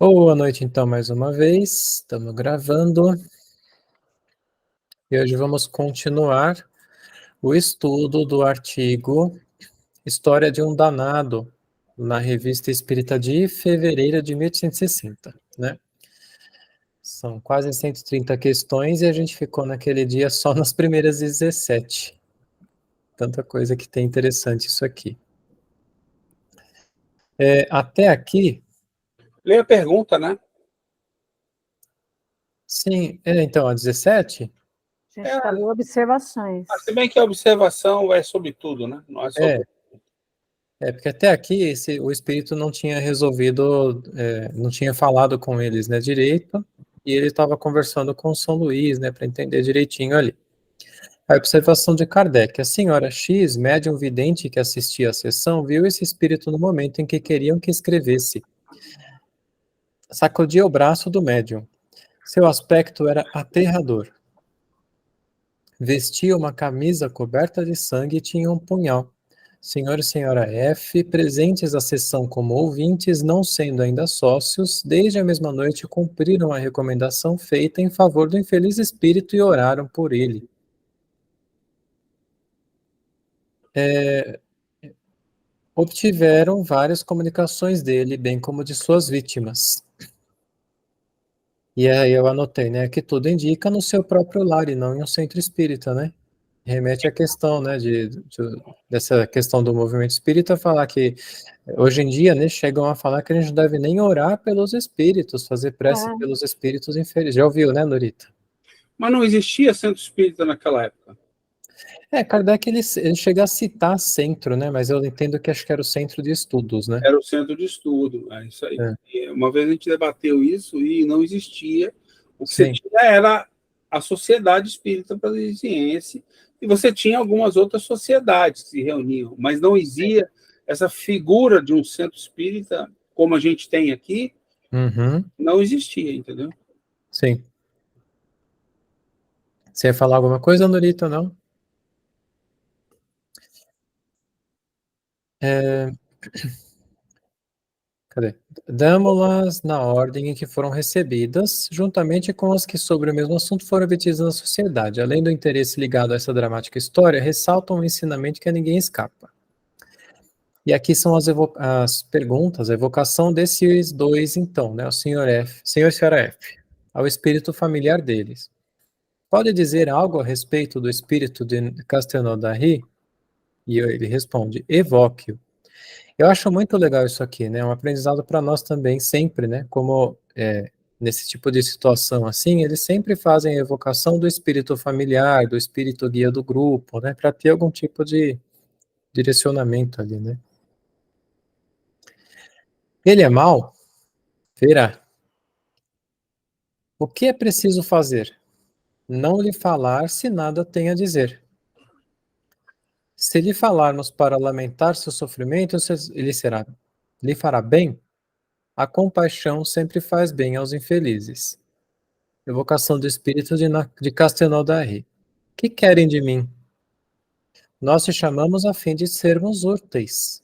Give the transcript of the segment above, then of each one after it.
Boa noite, então, mais uma vez. Estamos gravando. E hoje vamos continuar o estudo do artigo História de um Danado, na Revista Espírita de fevereiro de 1860, né? São quase 130 questões e a gente ficou naquele dia só nas primeiras 17. Tanta coisa que tem interessante isso aqui. Até aqui... Lê a pergunta, né? Sim, então, a 17... A gente está em observações. Se bem que a observação é sobre tudo, né? Não é sobre... porque até aqui o espírito não tinha resolvido, não tinha falado com eles, né, direito, e ele estava conversando com São Luís, né, para entender direitinho ali. A observação de Kardec: a senhora X, médium vidente que assistia à sessão, viu esse espírito no momento em que queriam que escrevesse. Sacudia o braço do médium. Seu aspecto era aterrador. Vestia uma camisa coberta de sangue e tinha um punhal. Senhor e senhora F, presentes à sessão como ouvintes, não sendo ainda sócios, desde a mesma noite cumpriram a recomendação feita em favor do infeliz espírito e oraram por ele. Obtiveram várias comunicações dele, bem como de suas vítimas. E aí eu anotei, né, que tudo indica no seu próprio lar e não em um centro espírita, né? Remete à questão, né, dessa questão do movimento espírita, falar que hoje em dia, né, chegam a falar que a gente não deve nem orar pelos espíritos, fazer prece pelos espíritos infelizes. Já ouviu, né, Norita? Mas não existia centro espírita naquela época. Kardec, ele chega a citar centro, né, mas eu entendo que acho que era o centro de estudos, né? Era o centro de estudo, é isso aí. Uma vez a gente debateu isso e não existia. O que você tinha era a Sociedade Espírita Parisiense, e você tinha algumas outras sociedades que se reuniam, mas não existia essa figura de um centro espírita, como a gente tem aqui, não existia, entendeu? Sim. Você ia falar alguma coisa, Norita, ou não? Cadê? Damos-las na ordem em que foram recebidas, juntamente com as que sobre o mesmo assunto foram obtidas na sociedade. Além do interesse ligado a essa dramática história, ressaltam o ensinamento que a ninguém escapa. E aqui são as perguntas, a evocação desses dois, então, né? O senhor e senhora F, ao espírito familiar deles. Pode dizer algo a respeito do espírito de Castelnaudary? E ele responde: evoque-o. Eu acho muito legal isso aqui, né? É um aprendizado para nós também, sempre, né? Como nesse tipo de situação assim, eles sempre fazem a evocação do espírito familiar, do espírito guia do grupo, né? Para ter algum tipo de direcionamento ali, né? Ele é mau? Verá. O que é preciso fazer? Não lhe falar se nada tem a dizer. Se lhe falarmos para lamentar seu sofrimento, lhe fará bem? A compaixão sempre faz bem aos infelizes. Evocação do espírito de Castelnaudary. Que querem de mim? Nós te chamamos a fim de sermos úteis.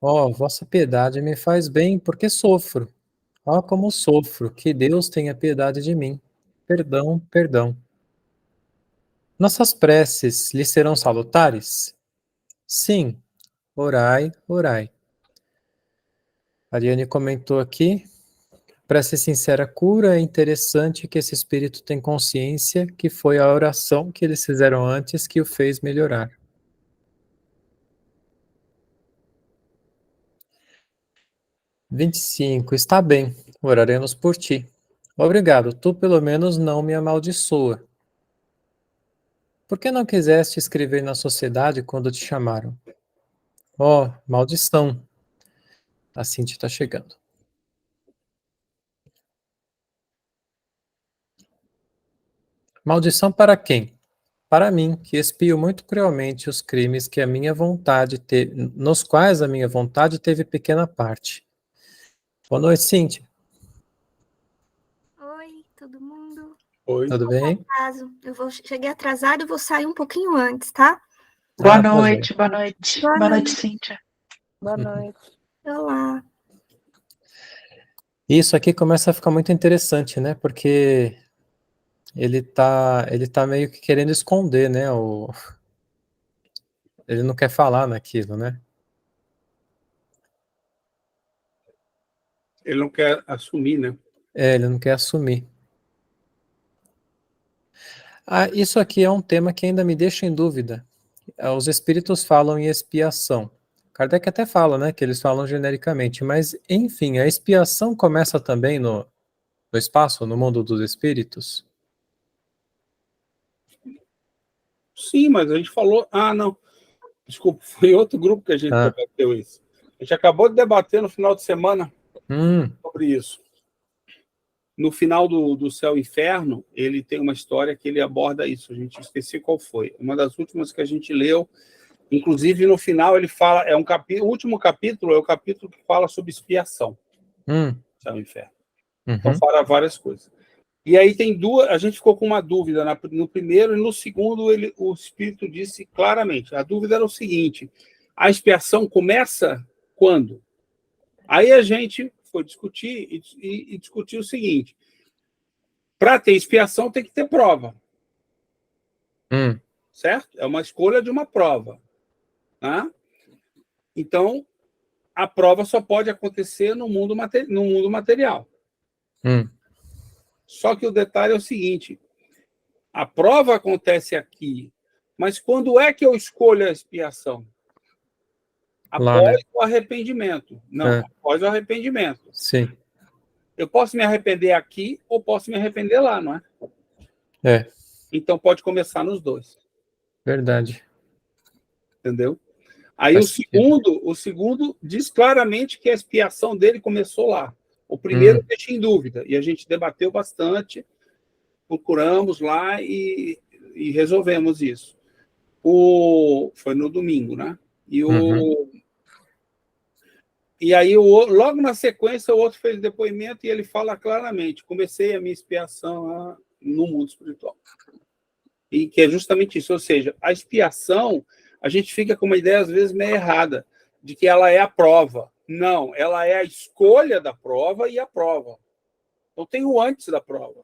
Ó, vossa piedade me faz bem, porque sofro. Ó, como sofro, que Deus tenha piedade de mim. Perdão, perdão. Nossas preces lhe serão salutares? Sim, orai, orai. Ariane comentou aqui, prece sincera cura, é interessante que esse espírito tem consciência que foi a oração que eles fizeram antes que o fez melhorar. Está bem, oraremos por ti. Obrigado, tu pelo menos não me amaldiçoa. Por que não quiseste escrever na sociedade quando te chamaram? Oh, maldição. A Cintia está chegando. Maldição para quem? Para mim, que expio muito cruelmente os crimes que a minha vontade nos quais a minha vontade teve pequena parte. Boa noite, Cintia. Oi, todo mundo. Oi. Tudo bem? Cheguei atrasado e vou sair um pouquinho antes, tá? Boa noite, boa noite. Boa noite, Cíntia. Boa noite. Olá. Isso aqui começa a ficar muito interessante, né? Porque ele tá meio que querendo esconder, né? Ele não quer falar naquilo, né? Ele não quer assumir, né? Ele não quer assumir. Isso aqui é um tema que ainda me deixa em dúvida. Os espíritos falam em expiação. Kardec até fala, né, que eles falam genericamente, mas, enfim, a expiação começa também no espaço, no mundo dos espíritos? Sim, mas a gente falou... Ah, não. Desculpa, foi outro grupo que a gente debateu isso. A gente acabou de debater no final de semana sobre isso. No final do Céu e Inferno, ele tem uma história que ele aborda isso. A gente esqueci qual foi. Uma das últimas que a gente leu. Inclusive, no final, ele fala... o último capítulo é o capítulo que fala sobre expiação. Céu e Inferno. Então, fala várias coisas. E aí tem duas... A gente ficou com uma dúvida no primeiro, e no segundo, o Espírito disse claramente. A dúvida era o seguinte: a expiação começa quando? Aí a gente foi discutir e discutir o seguinte: para ter expiação tem que ter prova. Certo? É uma escolha de uma prova. Tá? Então, a prova só pode acontecer no mundo material. Só que o detalhe é o seguinte: a prova acontece aqui, mas quando é que eu escolho a expiação? Após o arrependimento. Não, após o arrependimento. Sim. Eu posso me arrepender aqui ou posso me arrepender lá, não é? Então pode começar nos dois. Verdade. Entendeu? Aí o segundo diz claramente que a expiação dele começou lá. O primeiro deixa em dúvida, e a gente debateu bastante, procuramos lá e resolvemos isso. Foi no domingo, né? E aí, logo na sequência, o outro fez depoimento e ele fala claramente: comecei a minha expiação no mundo espiritual. E que é justamente isso, ou seja, a expiação, a gente fica com uma ideia, às vezes, meio errada, de que ela é a prova. Não, ela é a escolha da prova e a prova. Então, tem o antes da prova.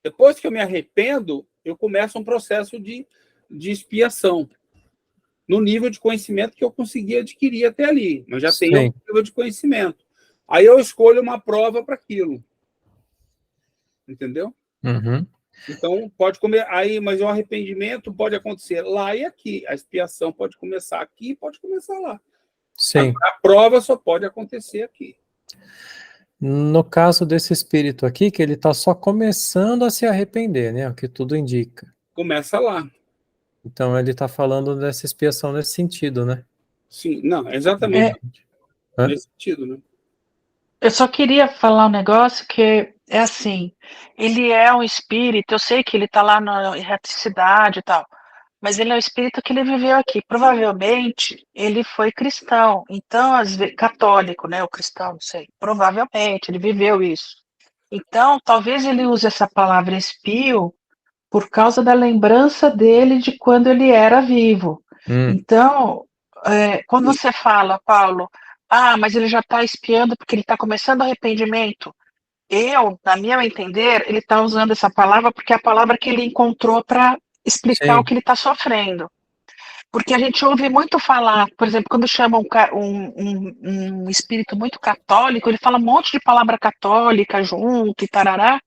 Depois que eu me arrependo, eu começo um processo de expiação, no nível de conhecimento que eu consegui adquirir até ali, mas já tenho um nível de conhecimento. Aí eu escolho uma prova para aquilo. Entendeu? Então, pode comer aí, mas o arrependimento pode acontecer lá e aqui. A expiação pode começar aqui e pode começar lá. Sim. A prova só pode acontecer aqui. No caso desse espírito aqui, que ele está só começando a se arrepender, né? O que tudo indica. Começa lá. Então ele está falando dessa expiação nesse sentido, né? Sim, não, exatamente nesse sentido, né? Eu só queria falar um negócio que é assim, ele é um espírito, eu sei que ele está lá na erraticidade e tal, mas ele é um espírito que ele viveu aqui. Provavelmente ele foi cristão, então, católico, né? O cristão, não sei. Provavelmente ele viveu isso. Então, talvez ele use essa palavra espio por causa da lembrança dele de quando ele era vivo. Então, quando você fala, Paulo, mas ele já está espiando porque ele está começando arrependimento, na minha entender, ele está usando essa palavra porque é a palavra que ele encontrou para explicar o que ele está sofrendo. Porque a gente ouve muito falar, por exemplo, quando chama um espírito muito católico, ele fala um monte de palavra católica junto e tarará,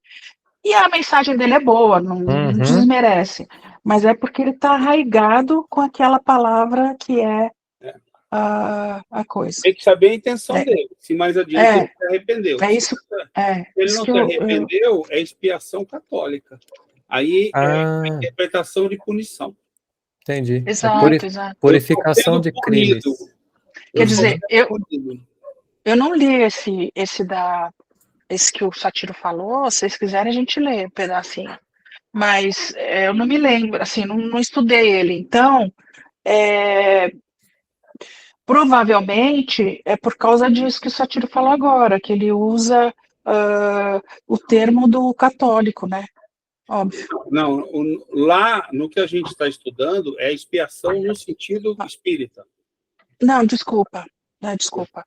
e a mensagem dele é boa, não desmerece. Mas é porque ele está arraigado com aquela palavra que é a coisa. Tem que saber a intenção dele. Se mais adiante ele se arrependeu. É isso. Se ele não se arrependeu, é expiação católica. Aí é a interpretação de punição. Entendi. Exato, exato. Purificação de crimes. Quer dizer, eu não li esse que o Satiro falou. Se vocês quiserem, a gente lê um pedacinho. Mas eu não me lembro, assim, não estudei ele. Então, provavelmente é por causa disso que o Satiro falou agora, que ele usa o termo do católico, né? Óbvio. Não, lá no que a gente está estudando é expiação no sentido espírita. Não, desculpa. Desculpa.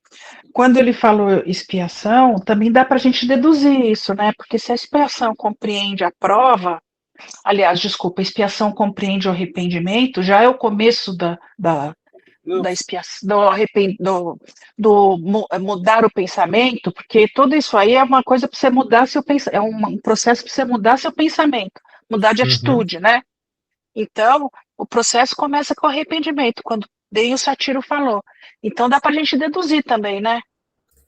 Quando ele falou expiação, também dá para a gente deduzir isso, né? Porque se a expiação compreende a prova, aliás, desculpa, a expiação compreende o arrependimento, já é o começo da expiação, mudar o pensamento, porque tudo isso aí é uma coisa para você mudar seu pensamento, é um processo para você mudar seu pensamento, mudar de atitude, né? Então, o processo começa com o arrependimento, quando bem o Satiro falou. Então dá para a gente deduzir também, né?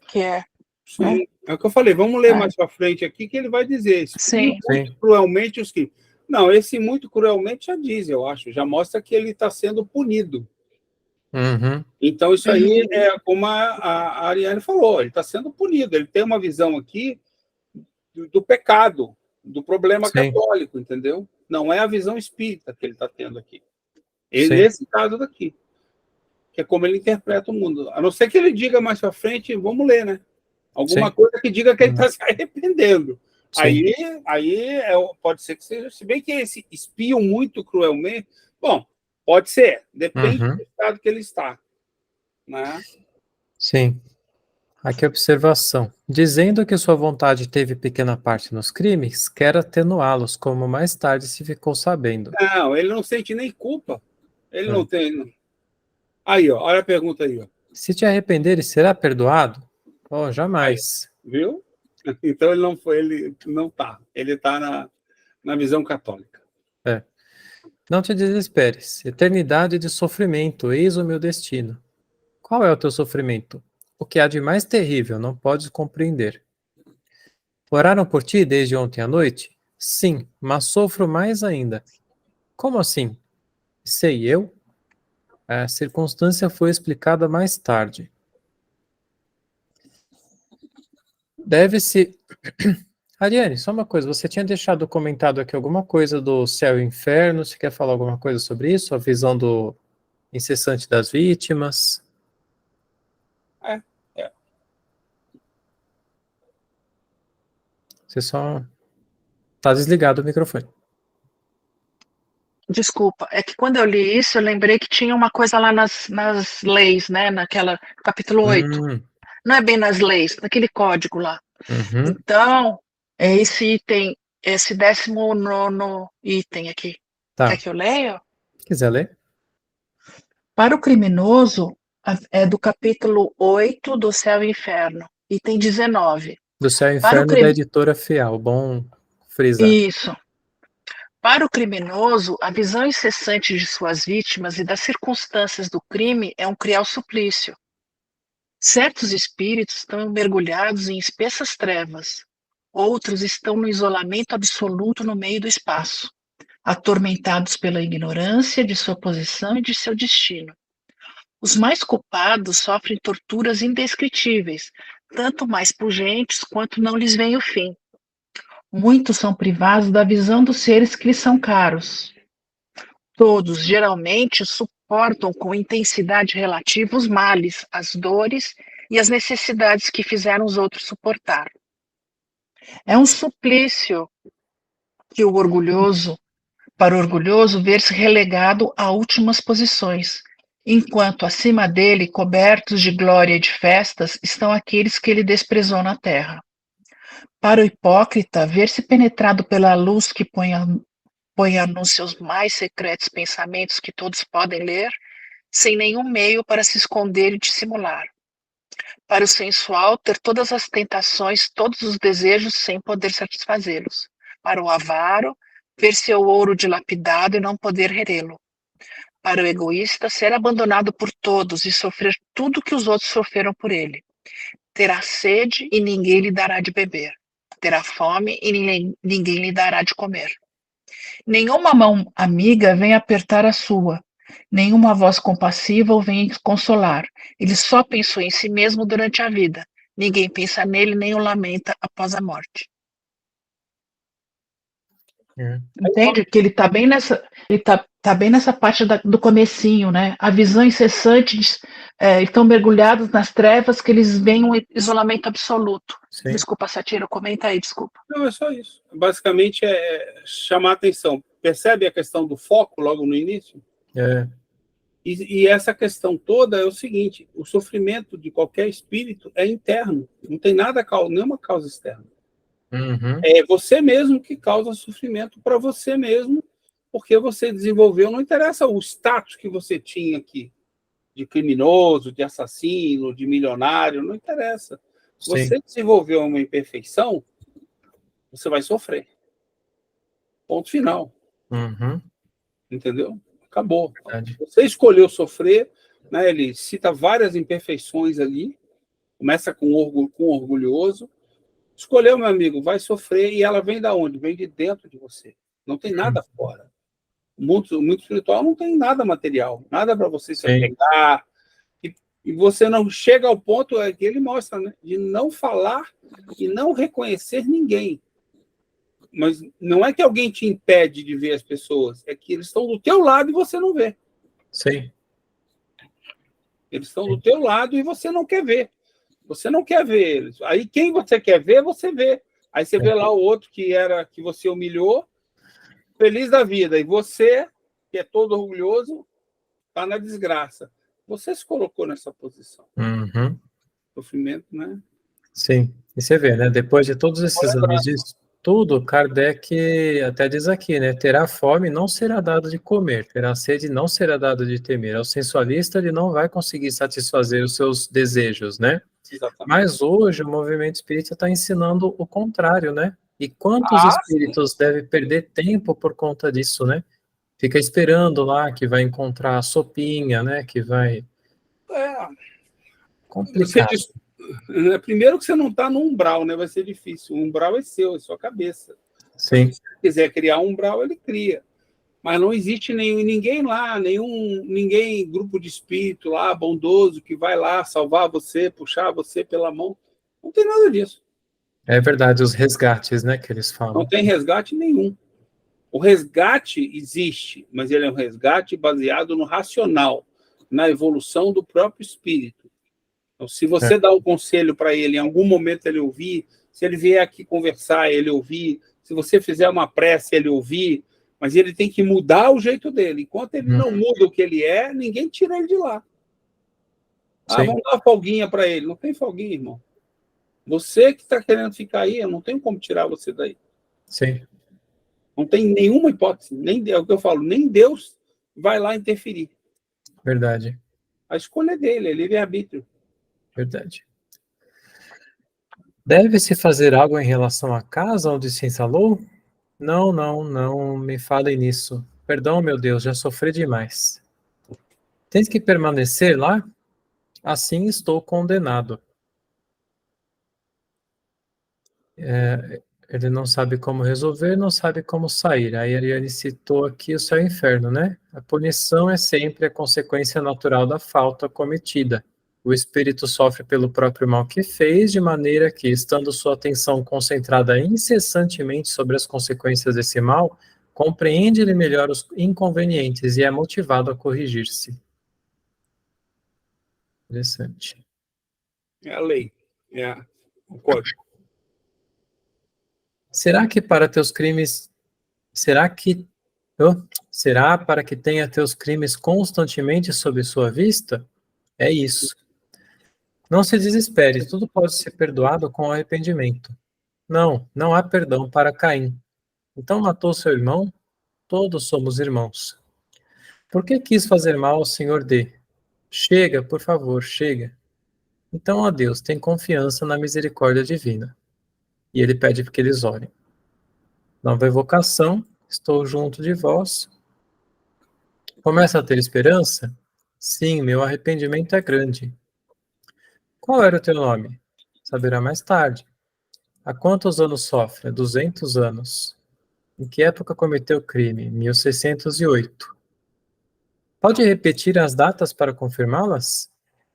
Que é. Sim, né? É o que eu falei, vamos ler mais para frente aqui, que ele vai dizer. Sim. Muito cruelmente os que. Não, esse muito cruelmente já diz, eu acho, já mostra que ele está sendo punido. Então, isso aí é como a Ariane falou, ele está sendo punido, ele tem uma visão aqui do pecado, do problema católico, entendeu? Não é a visão espírita que ele está tendo aqui. Nesse caso daqui. Que é como ele interpreta o mundo. A não ser que ele diga mais para frente, vamos ler, né? Alguma coisa que diga que ele está se arrependendo. Aí pode ser que seja, se bem que esse espiam muito cruelmente, bom, pode ser, depende do estado que ele está. Né? Sim. Aqui a observação. Dizendo que sua vontade teve pequena parte nos crimes, quer atenuá-los, como mais tarde se ficou sabendo. Não, ele não sente nem culpa. Ele não tem... Aí, ó, olha a pergunta aí. Ó. Se te arrependeres, será perdoado? Oh, jamais. Aí, viu? Então ele não foi, ele não tá. Ele tá na visão católica. Não te desesperes. Eternidade de sofrimento, eis o meu destino. Qual é o teu sofrimento? O que há de mais terrível, não podes compreender. Oraram por ti desde ontem à noite? Sim, mas sofro mais ainda. Como assim? Sei eu? A circunstância foi explicada mais tarde. Deve-se... Ariane, só uma coisa, você tinha deixado comentado aqui alguma coisa do céu e inferno, você quer falar alguma coisa sobre isso? A visão do incessante das vítimas? Você só... Tá desligado o microfone. Desculpa, é que quando eu li isso, eu lembrei que tinha uma coisa lá nas leis, né? Naquela capítulo 8. Não é bem nas leis, naquele código lá. Então, é esse item, esse 19º item aqui. Quer que eu leia? Quiser ler? Para o criminoso, é do capítulo 8 do Céu e Inferno, item 19. Do Céu e Inferno da editora Fial, bom frisar. Isso. Para o criminoso, a visão incessante de suas vítimas e das circunstâncias do crime é um cruel suplício. Certos espíritos estão mergulhados em espessas trevas, outros estão no isolamento absoluto no meio do espaço, atormentados pela ignorância de sua posição e de seu destino. Os mais culpados sofrem torturas indescritíveis, tanto mais pungentes quanto não lhes vem o fim. Muitos são privados da visão dos seres que lhes são caros. Todos, geralmente, suportam com intensidade relativa os males, as dores e as necessidades que fizeram os outros suportar. É um suplício que para o orgulhoso, ver-se relegado a últimas posições, enquanto acima dele, cobertos de glória e de festas, estão aqueles que ele desprezou na terra. Para o hipócrita, ver-se penetrado pela luz que ponha nos seus mais secretos pensamentos que todos podem ler, sem nenhum meio para se esconder e dissimular. Para o sensual, ter todas as tentações, todos os desejos, sem poder satisfazê-los. Para o avaro, ver seu ouro dilapidado e não poder rerê-lo. Para o egoísta, ser abandonado por todos e sofrer tudo que os outros sofreram por ele. Terá sede e ninguém lhe dará de beber. Terá fome e ninguém lhe dará de comer. Nenhuma mão amiga vem apertar a sua, nenhuma voz compassiva o vem consolar. Ele só pensou em si mesmo durante a vida. Ninguém pensa nele nem o lamenta após a morte. Entende? Que ele está bem nessa parte do comecinho, né? A visão incessante, estão mergulhados nas trevas que eles veem um isolamento absoluto. Sim. Desculpa, Satiro, comenta aí, desculpa. Não, é só isso. Basicamente é chamar a atenção. Percebe a questão do foco logo no início? E essa questão toda é o seguinte: o sofrimento de qualquer espírito é interno, não tem nada, nenhuma causa externa. Uhum. É você mesmo que causa sofrimento para você mesmo, porque você desenvolveu, não interessa o status que você tinha aqui, de criminoso, de assassino, de milionário, não interessa. Se você desenvolveu uma imperfeição, você vai sofrer. Ponto final. Uhum. Entendeu? Acabou. Verdade. Você escolheu sofrer, né? Ele cita várias imperfeições ali, começa com orgulhoso. Escolheu, meu amigo, vai sofrer, e ela vem da onde? Vem de dentro de você. Não tem nada fora. O mundo espiritual não tem nada material, nada para você se apegar. E você não chega ao ponto que ele mostra, né? De não falar e não reconhecer ninguém. Mas não é que alguém te impede de ver as pessoas, é que eles estão do teu lado e você não vê. Sim. Eles estão do teu lado e você não quer ver. Você não quer ver eles. Aí quem você quer ver, você vê. Aí você vê lá o outro que você humilhou, feliz da vida. E você, que é todo orgulhoso, está na desgraça. Você se colocou nessa posição. Uhum. Sofrimento, né? Sim. E você vê, né? Depois de todos esses anos disso tudo, Kardec até diz aqui, né? Terá fome, não será dado de comer. Terá sede, não será dado de temer. Ao sensualista, ele não vai conseguir satisfazer os seus desejos, né? Exatamente. Mas hoje o movimento espírita está ensinando o contrário, né? E quantos espíritos devem perder tempo por conta disso, né? Fica esperando lá que vai encontrar a sopinha, né? Que vai... complicado. Primeiro que você não está no umbral, né? Vai ser difícil. O umbral é seu, é sua cabeça. Sim. Se você quiser criar um umbral, ele cria. Mas não existe ninguém lá, ninguém, grupo de espírito lá, bondoso, que vai lá salvar você, puxar você pela mão. Não tem nada disso. É verdade, os resgates, né, que eles falam. Não tem resgate nenhum. O resgate existe, mas ele é um resgate baseado no racional, na evolução do próprio espírito. Então, se você dá um conselho para ele, em algum momento ele ouvir, se ele vier aqui conversar, ele ouvir, se você fizer uma prece, ele ouvir, mas ele tem que mudar o jeito dele. Enquanto ele não muda o que ele é, ninguém tira ele de lá. Vamos dar uma folguinha para ele. Não tem folguinha, irmão. Você que está querendo ficar aí, eu não tenho como tirar você daí. Sim. Não tem nenhuma hipótese. É o que eu falo, nem Deus vai lá interferir. Verdade. A escolha é dele, é livre-arbítrio. Verdade. Deve-se fazer algo em relação à casa onde se instalou? Não me falem nisso. Perdão, meu Deus, já sofri demais. Tens que permanecer lá? Assim estou condenado. Ele não sabe como resolver, não sabe como sair. Aí ele citou aqui o céu e o inferno, né? A punição é sempre a consequência natural da falta cometida. O espírito sofre pelo próprio mal que fez, de maneira que, estando sua atenção concentrada incessantemente sobre as consequências desse mal, compreende-lhe melhor os inconvenientes e é motivado a corrigir-se. Interessante. É a lei, é o código. Será para que tenha teus crimes constantemente sob sua vista? É isso. Não se desespere, tudo pode ser perdoado com arrependimento. Não há perdão para Caim. Então matou seu irmão? Todos somos irmãos. Por que quis fazer mal ao Senhor D? Chega, por favor, chega. Então, ó Deus, tem confiança na misericórdia divina. E ele pede que eles orem. Nova evocação, estou junto de vós. Começa a ter esperança? Sim, meu arrependimento é grande. Qual era o teu nome? Saberá mais tarde. Há quantos anos sofre? 200 anos. Em que época cometeu o crime? 1608. Pode repetir as datas para confirmá-las?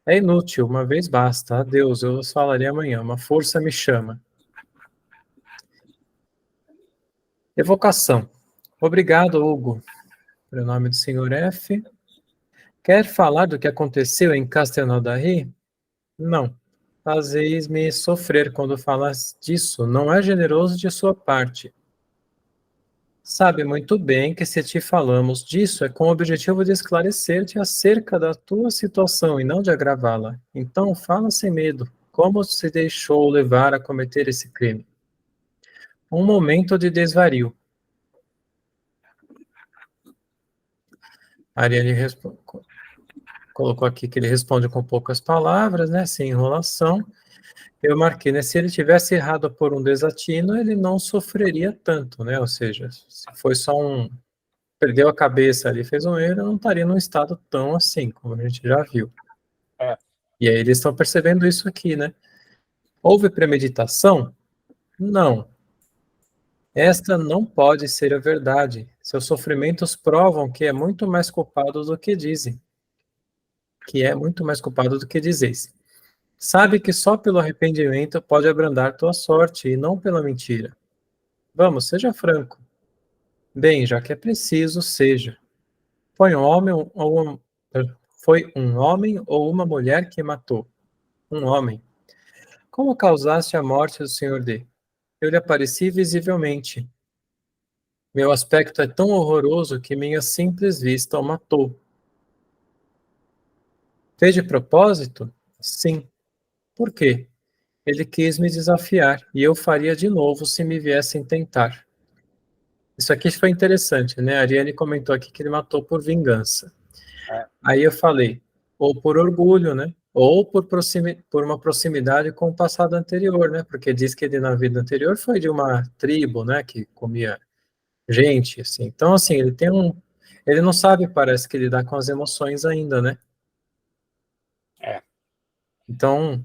É inútil, uma vez basta. Adeus, eu os falarei amanhã. Uma força me chama. Evocação. Obrigado, Hugo. Pronome do Sr. F. Quer falar do que aconteceu em Castelnaudary? Não. Fazeis-me sofrer quando falas disso. Não é generoso de sua parte. Sabe muito bem que se te falamos disso é com o objetivo de esclarecer-te acerca da tua situação e não de agravá-la. Então, fala sem medo. Como se deixou levar a cometer esse crime? Um momento de desvario. Ariane colocou aqui que ele responde com poucas palavras, né, sem enrolação. Eu marquei, né, se ele tivesse errado por um desatino, ele não sofreria tanto, né, ou seja, se foi só perdeu a cabeça ali, fez um erro, não estaria num estado tão assim, como a gente já viu. É. E aí eles estão percebendo isso aqui, né? Houve premeditação? Não. Esta não pode ser a verdade. Seus sofrimentos provam que é muito mais culpado do que dizem. Que é muito mais culpado do que dizeis. Sabe que só pelo arrependimento pode abrandar tua sorte e não pela mentira. Vamos, seja franco. Bem, já que é preciso, seja. Foi um homem ou uma mulher que matou? Um homem. Como causaste a morte do Sr. D? Eu lhe apareci visivelmente. Meu aspecto é tão horroroso que minha simples vista o matou. Fez de propósito? Sim. Por quê? Ele quis me desafiar, e eu faria de novo se me viessem tentar. Isso aqui foi interessante, né? A Ariane comentou aqui que ele matou por vingança. Aí eu falei, ou por orgulho, né? Ou por uma proximidade com o passado anterior, né? Porque diz que ele na vida anterior foi de uma tribo, né? Que comia gente, assim. Então, assim, ele não sabe, parece que lidar com as emoções ainda, né? É. Então,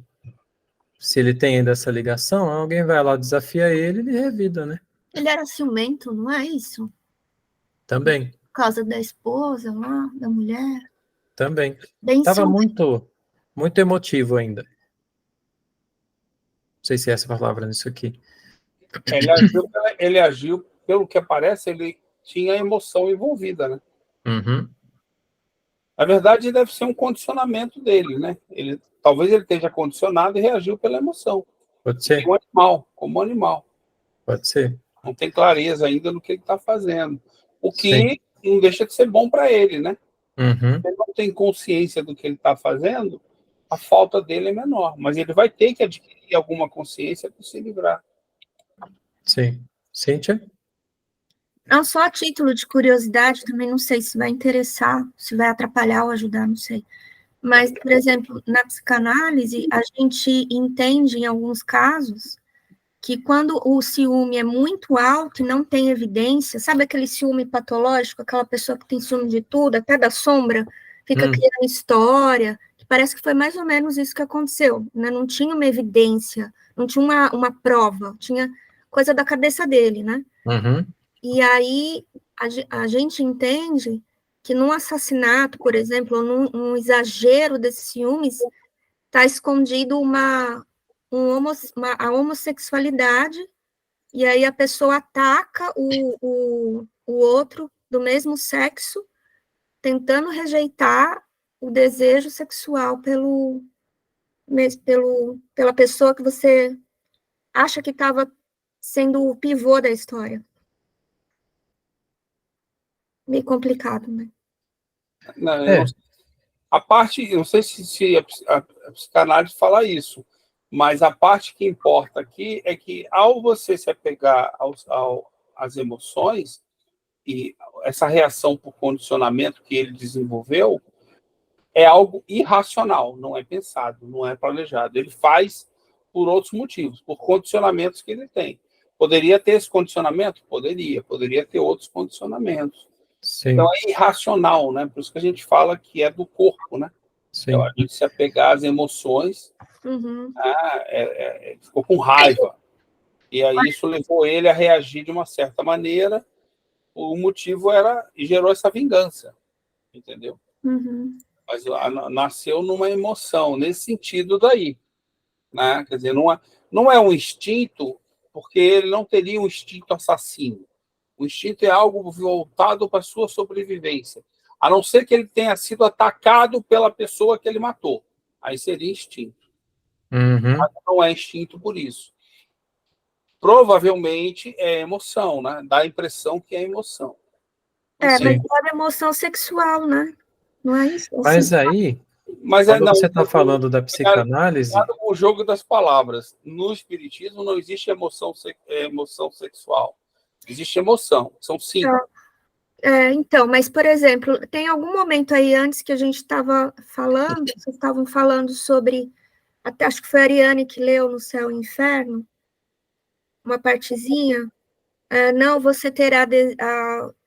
se ele tem ainda essa ligação, alguém vai lá, desafia ele, ele revida, né? Ele era ciumento, não é isso? Também. Por causa da esposa lá, da mulher. Também. Bem Estava ciumento. muito emotivo ainda. Não sei se é essa palavra nisso aqui. Ele agiu, pelo que aparece, ele tinha emoção envolvida, né? Uhum. Na verdade, deve ser um condicionamento dele, né? Talvez ele esteja condicionado e reagiu pela emoção. Pode ser. Como um animal. Pode ser. Não tem clareza ainda no que ele está fazendo. O Sim. que não deixa de ser bom para ele, né? Uhum. Se ele não tem consciência do que ele está fazendo, a falta dele é menor. Mas ele vai ter que adquirir alguma consciência para se livrar. Sim. Cíntia? Não, só a título de curiosidade, também não sei se vai interessar, se vai atrapalhar ou ajudar, não sei. Mas, por exemplo, na psicanálise, a gente entende em alguns casos que quando o ciúme é muito alto e não tem evidência, sabe aquele ciúme patológico, aquela pessoa que tem ciúme de tudo, até da sombra, fica criando história, que parece que foi mais ou menos isso que aconteceu, né? Não tinha uma evidência, não tinha uma prova, tinha coisa da cabeça dele, né? Uhum. E aí a gente entende que num assassinato, por exemplo, ou num exagero desses ciúmes, está escondido a homossexualidade, e aí a pessoa ataca o outro do mesmo sexo, tentando rejeitar o desejo sexual pela pessoa que você acha que estava sendo o pivô da história. Meio complicado, né? Não, É. eu não sei se a psicanálise fala isso, mas a parte que importa aqui é que, ao você se apegar às emoções, e essa reação por condicionamento que ele desenvolveu, é algo irracional, não é pensado, não é planejado. Ele faz por outros motivos, por condicionamentos que ele tem. Poderia ter esse condicionamento? Poderia ter outros condicionamentos. Sim. Então é irracional, né? Por isso que a gente fala que é do corpo, né? Sim. Então, a gente se apegar às emoções, ficou com raiva. E aí isso levou ele a reagir de uma certa maneira. O motivo e gerou essa vingança, entendeu? Uhum. Mas nasceu numa emoção, nesse sentido daí. Né? Quer dizer, não é um instinto, porque ele não teria um instinto assassino. O instinto é algo voltado para a sua sobrevivência. A não ser que ele tenha sido atacado pela pessoa que ele matou. Aí seria instinto. Uhum. Mas não é instinto por isso. provavelmente é emoção, né? Dá a impressão que é emoção. Mas Sim. pode emoção sexual, né? Não é isso? Mas aí, Mas quando não, você está falando da psicanálise, cuidado com o jogo das palavras. No espiritismo não existe emoção sexual. Existe emoção. São 5. Então, mas, por exemplo, tem algum momento aí antes que a gente estava falando, vocês estavam falando sobre, até acho que foi a Ariane que leu No Céu e Inferno, uma partezinha. Não, você terá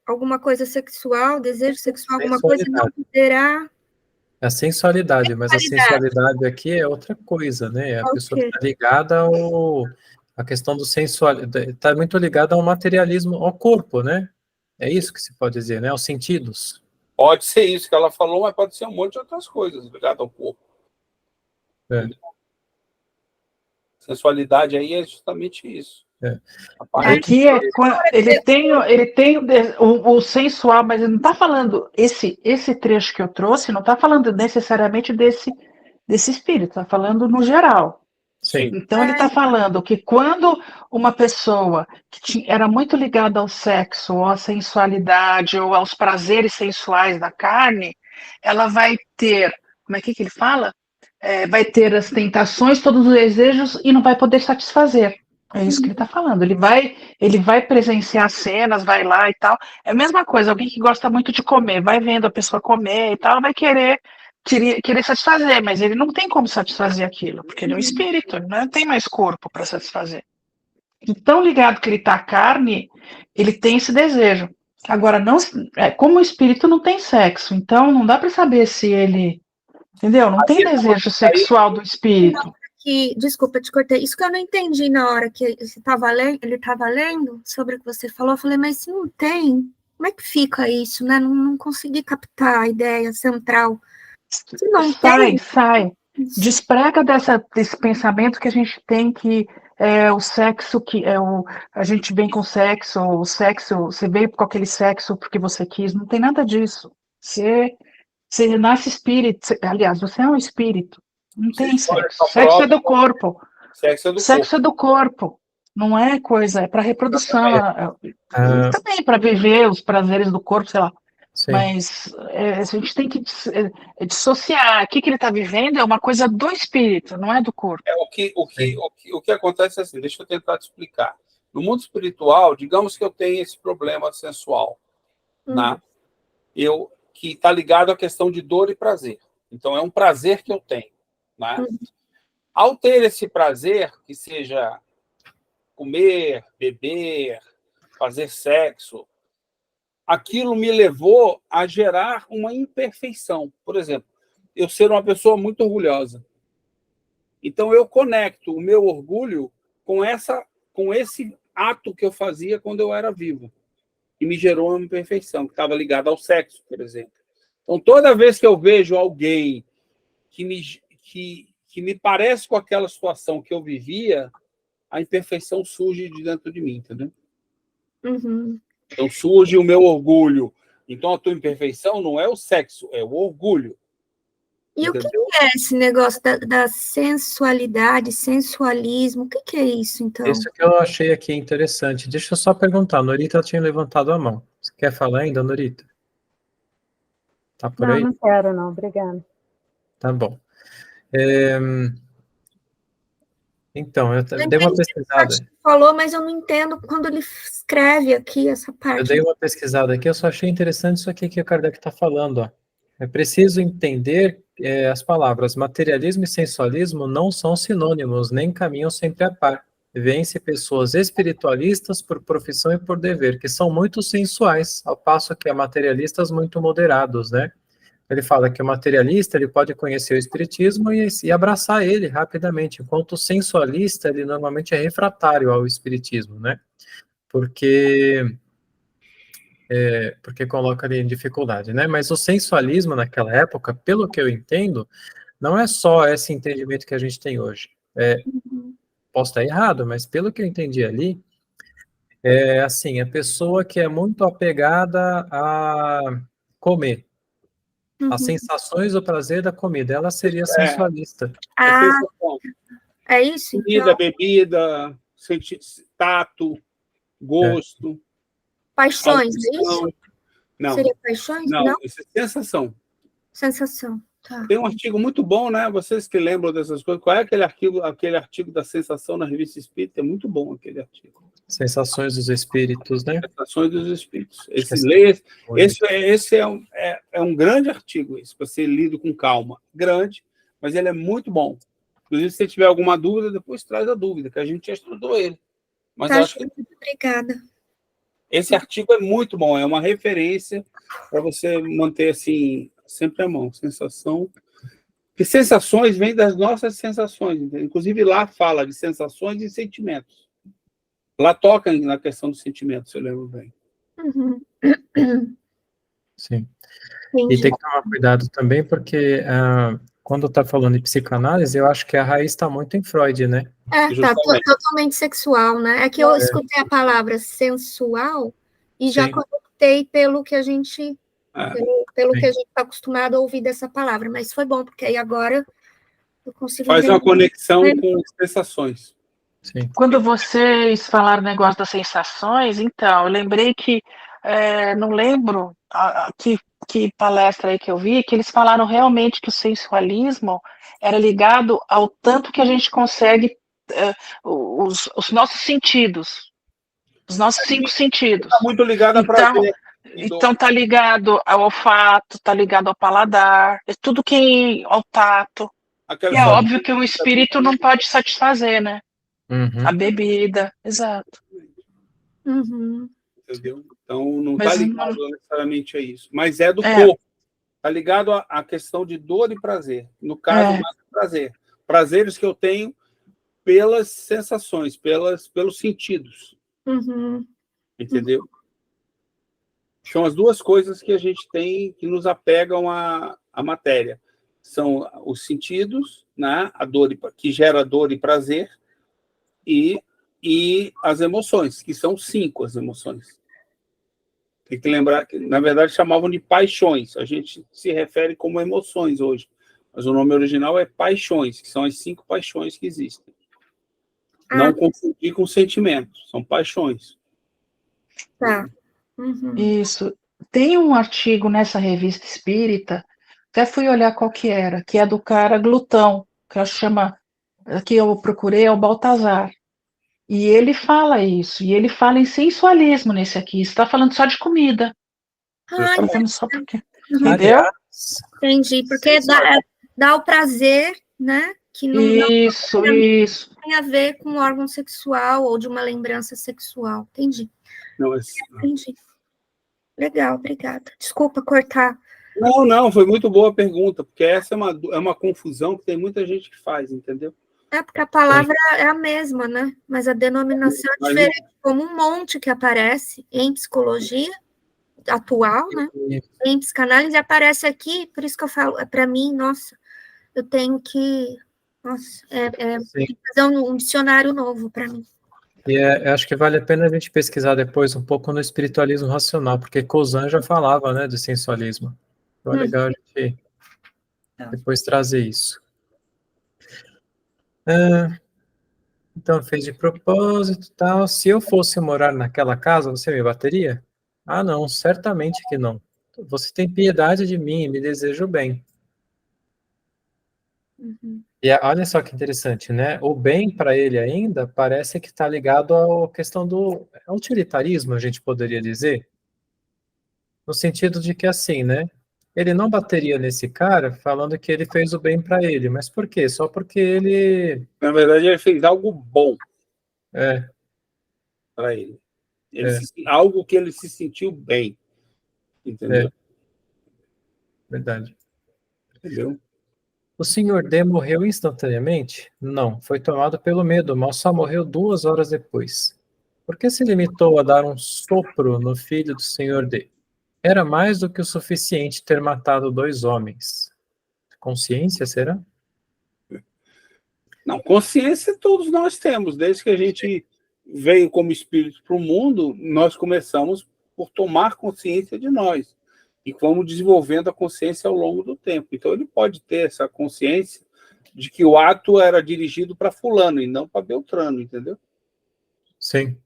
alguma coisa sexual, desejo sexual, alguma coisa, e não poderá. a sensualidade, mas a sensualidade aqui é outra coisa, né? A pessoa está ligada a questão do sensual, está muito ligada ao materialismo, ao corpo, né? É isso que se pode dizer, né? Aos sentidos. Pode ser isso que ela falou, mas pode ser um monte de outras coisas ligadas ao corpo. É. Sensualidade aí é justamente isso. É. Aqui ele tem o sensual, mas ele não está falando esse trecho que eu trouxe, não está falando necessariamente desse espírito, está falando no geral. Sim. Então ele está falando que quando uma pessoa que era muito ligada ao sexo, ou à sensualidade, ou aos prazeres sensuais da carne, ela vai ter, como é que ele fala? Vai ter as tentações, todos os desejos e não vai poder satisfazer. É isso que ele está falando. Ele vai presenciar cenas, vai lá e tal. É a mesma coisa, alguém que gosta muito de comer, vai vendo a pessoa comer e tal, vai querer satisfazer, mas ele não tem como satisfazer aquilo, porque ele é um espírito, ele não tem mais corpo para satisfazer. Então, ligado que ele está à carne, ele tem esse desejo. Agora, não, como o espírito não tem sexo, então não dá para saber se ele, entendeu? Não tem desejo sexual do espírito. Desculpa, te cortei. Isso que eu não entendi na hora que ele estava lendo sobre o que você falou. Eu falei, mas se não tem, como é que fica isso, né? Não consegui captar a ideia central. Se não sai. Desprega desse pensamento que a gente tem que o sexo, a gente vem com o sexo, você veio com aquele sexo porque você quis. Não tem nada disso. Você nasce espírito. Aliás, você é um espírito. Não tem sexo. Sexo é do corpo. Sexo é do corpo. Não é coisa, é para reprodução. Também para viver os prazeres do corpo, sei lá. Sim. Mas a gente tem que dissociar. O que ele está vivendo é uma coisa do espírito, não é do corpo. O que acontece é assim, deixa eu tentar te explicar. No mundo espiritual, digamos que eu tenho esse problema sensual, né? Que está ligado à questão de dor e prazer. Então, é um prazer que eu tenho. Né? Ao ter esse prazer, que seja comer, beber, fazer sexo, aquilo me levou a gerar uma imperfeição. Por exemplo, eu ser uma pessoa muito orgulhosa. Então, eu conecto o meu orgulho com esse ato que eu fazia quando eu era vivo. E me gerou uma imperfeição, que estava ligada ao sexo, por exemplo. Então, toda vez que eu vejo alguém que me parece com aquela situação que eu vivia, a imperfeição surge de dentro de mim, entendeu? Uhum. Então surge o meu orgulho. Então a tua imperfeição não é o sexo, é o orgulho. E entendeu? O que é esse negócio da sensualidade, sensualismo? O que é isso, então? Isso que eu achei aqui interessante. Deixa eu só perguntar, a Norita tinha levantado a mão. Você quer falar ainda, Norita? Tá por aí? Não quero, não. Obrigada. Tá bom. Então, eu dei uma pesquisada. Você falou, mas eu não entendo quando ele escreve aqui essa parte. Eu dei uma pesquisada aqui, eu só achei interessante isso aqui que o Kardec está falando. Ó. É preciso entender as palavras materialismo e sensualismo não são sinônimos, nem caminham sempre a par. Vêm-se pessoas espiritualistas por profissão e por dever, que são muito sensuais, ao passo que há materialistas muito moderados, né? Ele fala que o materialista ele pode conhecer o espiritismo e abraçar ele rapidamente, enquanto o sensualista ele normalmente é refratário ao espiritismo, né? Porque coloca ali em dificuldade, né? Mas o sensualismo naquela época, pelo que eu entendo, não é só esse entendimento que a gente tem hoje. Posso estar errado, mas pelo que eu entendi ali, é assim, a pessoa que é muito apegada a comer, as sensações ou prazer da comida, ela seria sensualista. É isso? Comida, bebida, tato, gosto, Paixões, é isso? audição. Não, Seria paixões? não, Não? isso é sensação. Sensação. Tá. Tem um artigo muito bom, né? Vocês que lembram dessas coisas, qual é aquele artigo da sensação na Revista Espírita? É muito bom aquele artigo. Sensações dos espíritos, né? Sensações dos espíritos. Acho que Esse é um grande artigo, esse, para ser lido com calma. Grande, mas ele é muito bom. Inclusive, se você tiver alguma dúvida, depois traz a dúvida, que a gente já estudou ele. Mas Tá, eu acho que obrigada. esse artigo é muito bom, é uma referência para você manter assim sempre à mão. Sensação. Porque sensações vêm das nossas sensações. Entendeu? Inclusive, lá fala de sensações e sentimentos. Lá toca na questão dos sentimentos, se eu lembro bem. Uhum. Sim. Entendi. E tem que tomar cuidado também, porque quando está falando de psicanálise, eu acho que a raiz está muito em Freud, né? Tá Justamente. totalmente sexual, né? É que eu escutei a palavra sensual e já Sim. conectei pelo que a gente pelo Sim. que a gente está acostumado a ouvir dessa palavra, mas foi bom, porque aí agora eu consigo Faz uma entender. conexão com sensações. Sim. Quando vocês falaram o negócio das sensações, então, eu lembrei que, não lembro que palestra aí que eu vi, que eles falaram realmente que o sensualismo era ligado ao tanto que a gente consegue, os nossos sentidos, os nossos 5 sentidos. Está muito ligado a prazer. Então tá ligado ao olfato, tá ligado ao paladar, é tudo que ao tato. Aquela E é história óbvio que o espírito não pode satisfazer, né? Uhum. A bebida, exato. Uhum. entendeu? Então, não está Mas ligado necessariamente a isso. Mas é do É. corpo. Está ligado à questão de dor e prazer. No caso, mais prazer. Prazeres que eu tenho pelas sensações, pelos sentidos. Uhum. Entendeu? São as duas coisas que a gente tem que nos apegam à matéria. São os sentidos, né? A dor que gera dor e prazer, e as emoções, que são 5 as emoções. Tem que lembrar que, na verdade, chamavam de paixões. A gente se refere como emoções hoje. Mas o nome original é paixões, que são as 5 paixões que existem. Não confundir com sentimentos, são paixões. Tá. Uhum. Isso. Tem um artigo nessa revista espírita, até fui olhar qual que era, que é do cara glutão, que eu procurei, é o Baltazar. E ele fala isso, e ele fala em sensualismo nesse aqui, está falando só de comida. Ah, Tá falando só porque. Uhum. Entendeu? Entendi, porque dá o prazer, né? Que não Isso. tem a ver com um órgão sexual ou de uma lembrança sexual. Entendi. Entendi. Legal, obrigada. Desculpa cortar. Não, foi muito boa a pergunta, porque essa é uma confusão que tem muita gente que faz, entendeu? É porque a palavra é a mesma, né? Mas a denominação é diferente, como um monte que aparece em psicologia atual, né? Em psicanálise aparece aqui, por isso que eu falo, para mim, nossa, eu tenho que, tem que fazer um dicionário novo para mim. E eu acho que vale a pena a gente pesquisar depois um pouco no espiritualismo racional, porque Kozan já falava, né, do sensualismo. Então é legal a gente depois trazer isso. Então, fez de propósito e tal. Se eu fosse morar naquela casa, você me bateria? Ah, não, certamente que não. Você tem piedade de mim e me deseja o bem. Uhum. E olha só que interessante, né? O bem para ele ainda parece que está ligado à questão do utilitarismo, a gente poderia dizer. No sentido de que assim, né? Ele não bateria nesse cara falando que ele fez o bem para ele. Mas por quê? Só porque ele... Na verdade, ele fez algo bom É, para ele. Algo que ele se sentiu bem. Entendeu? verdade. Entendeu? O Sr. D morreu instantaneamente? Não, foi tomado pelo medo, mas só morreu 2 horas depois. Por que se limitou a dar um sopro no filho do Sr. D? Era mais do que o suficiente ter matado 2 homens. Consciência, será? Não, consciência todos nós temos. Desde que a gente veio como espírito para o mundo, nós começamos por tomar consciência de nós. E vamos desenvolvendo a consciência ao longo do tempo. Então, ele pode ter essa consciência de que o ato era dirigido para fulano e não para Beltrano, entendeu? Sim.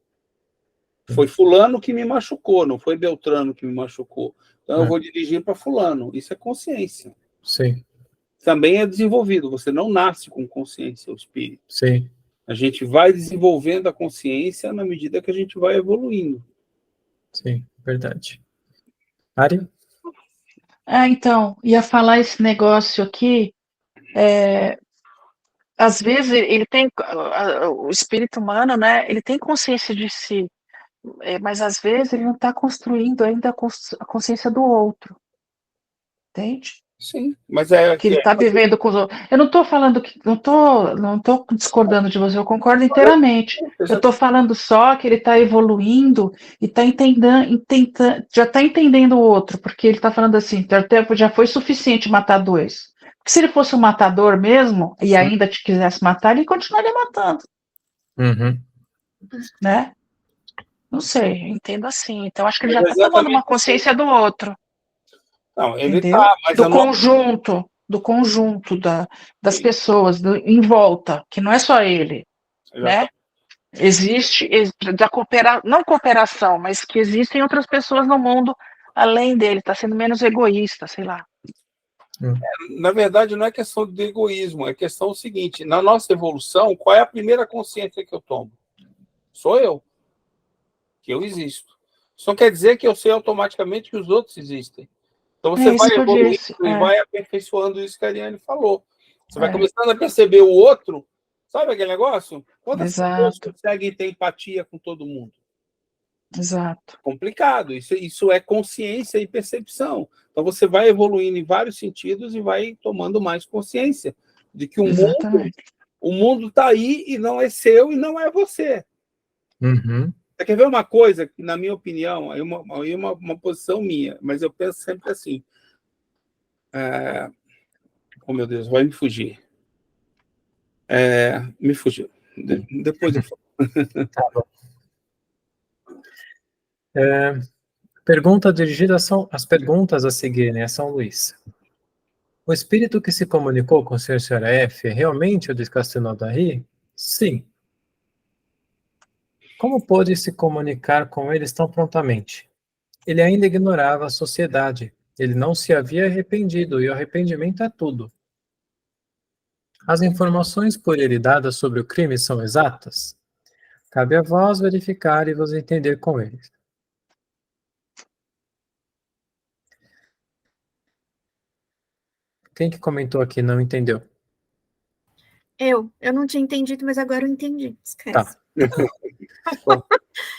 Foi fulano que me machucou, não foi Beltrano que me machucou. Então eu vou dirigir para fulano. Isso é consciência. Sim. Também é desenvolvido. Você não nasce com consciência, o espírito. Sim. A gente vai desenvolvendo a consciência na medida que a gente vai evoluindo. Sim, verdade. Ari? Então, ia falar esse negócio aqui. Às vezes ele tem o espírito humano, né? Ele tem consciência de si, mas às vezes ele não está construindo ainda a consciência do outro, entende? Sim, mas é Que ele está vivendo com os outros. Eu não estou falando que não tô discordando de você, eu concordo inteiramente. Eu estou falando só que ele está evoluindo e está entendendo, já está entendendo o outro, porque ele está falando assim, já foi suficiente matar dois. Porque se ele fosse um matador mesmo e ainda te quisesse matar, ele continuaria matando. Né? Não sei, eu entendo assim. Então acho que ele já está tomando uma consciência do outro. Não, ele entendeu? tá, mas do conjunto das pessoas em volta, que não é só ele, né? Existe não cooperação, mas que existem outras pessoas no mundo além dele, está sendo menos egoísta, sei lá. Na verdade, não é questão de egoísmo, é questão seguinte, na nossa evolução, qual é a primeira consciência que eu tomo? Sou eu, que eu existo. Isso não quer dizer que eu sei automaticamente que os outros existem. Então você vai evoluindo e vai aperfeiçoando isso que a Ariane falou. Você vai começando a perceber o outro, sabe aquele negócio? Quantas pessoas conseguem ter empatia com todo mundo? Exato. Complicado. Isso é consciência e percepção. Então você vai evoluindo em vários sentidos e vai tomando mais consciência de que o mundo está aí e não é seu e não é você. Você quer ver uma coisa que, na minha opinião, é uma posição minha, mas eu penso sempre assim. Oh, meu Deus, vai me fugir. Me fugiu. Depois eu falo. Tá bom. Pergunta dirigida às perguntas a seguir, né, a São Luís. O espírito que se comunicou com o Sr. F é realmente o de Castelnaudary? Sim. Como pôde se comunicar com eles tão prontamente? Ele ainda ignorava a sociedade. Ele não se havia arrependido, e o arrependimento é tudo. As informações por ele dadas sobre o crime são exatas? Cabe a vós verificar e vos entender com eles. Quem que comentou aqui não entendeu? Eu não tinha entendido, mas agora eu entendi. Esquece. Tá.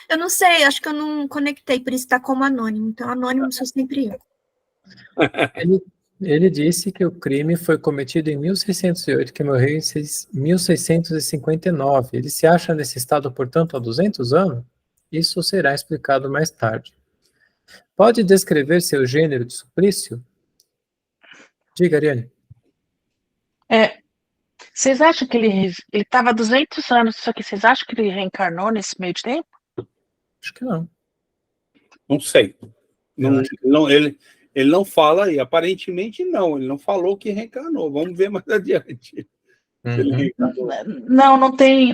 Eu não sei, acho que eu não conectei, por isso está como anônimo. Então, anônimo sou sempre eu. Ele disse que o crime foi cometido em 1608, que morreu em 1659. Ele se acha nesse estado, portanto, há 200 anos? Isso será explicado mais tarde. Pode descrever seu gênero de suplício? Diga, Ariane. Vocês acham que ele estava há 200 anos, só que vocês acham que ele reencarnou nesse meio de tempo? Acho que não. Não sei. Ele não fala aí. Aparentemente, não. Ele não falou que reencarnou. Vamos ver mais adiante.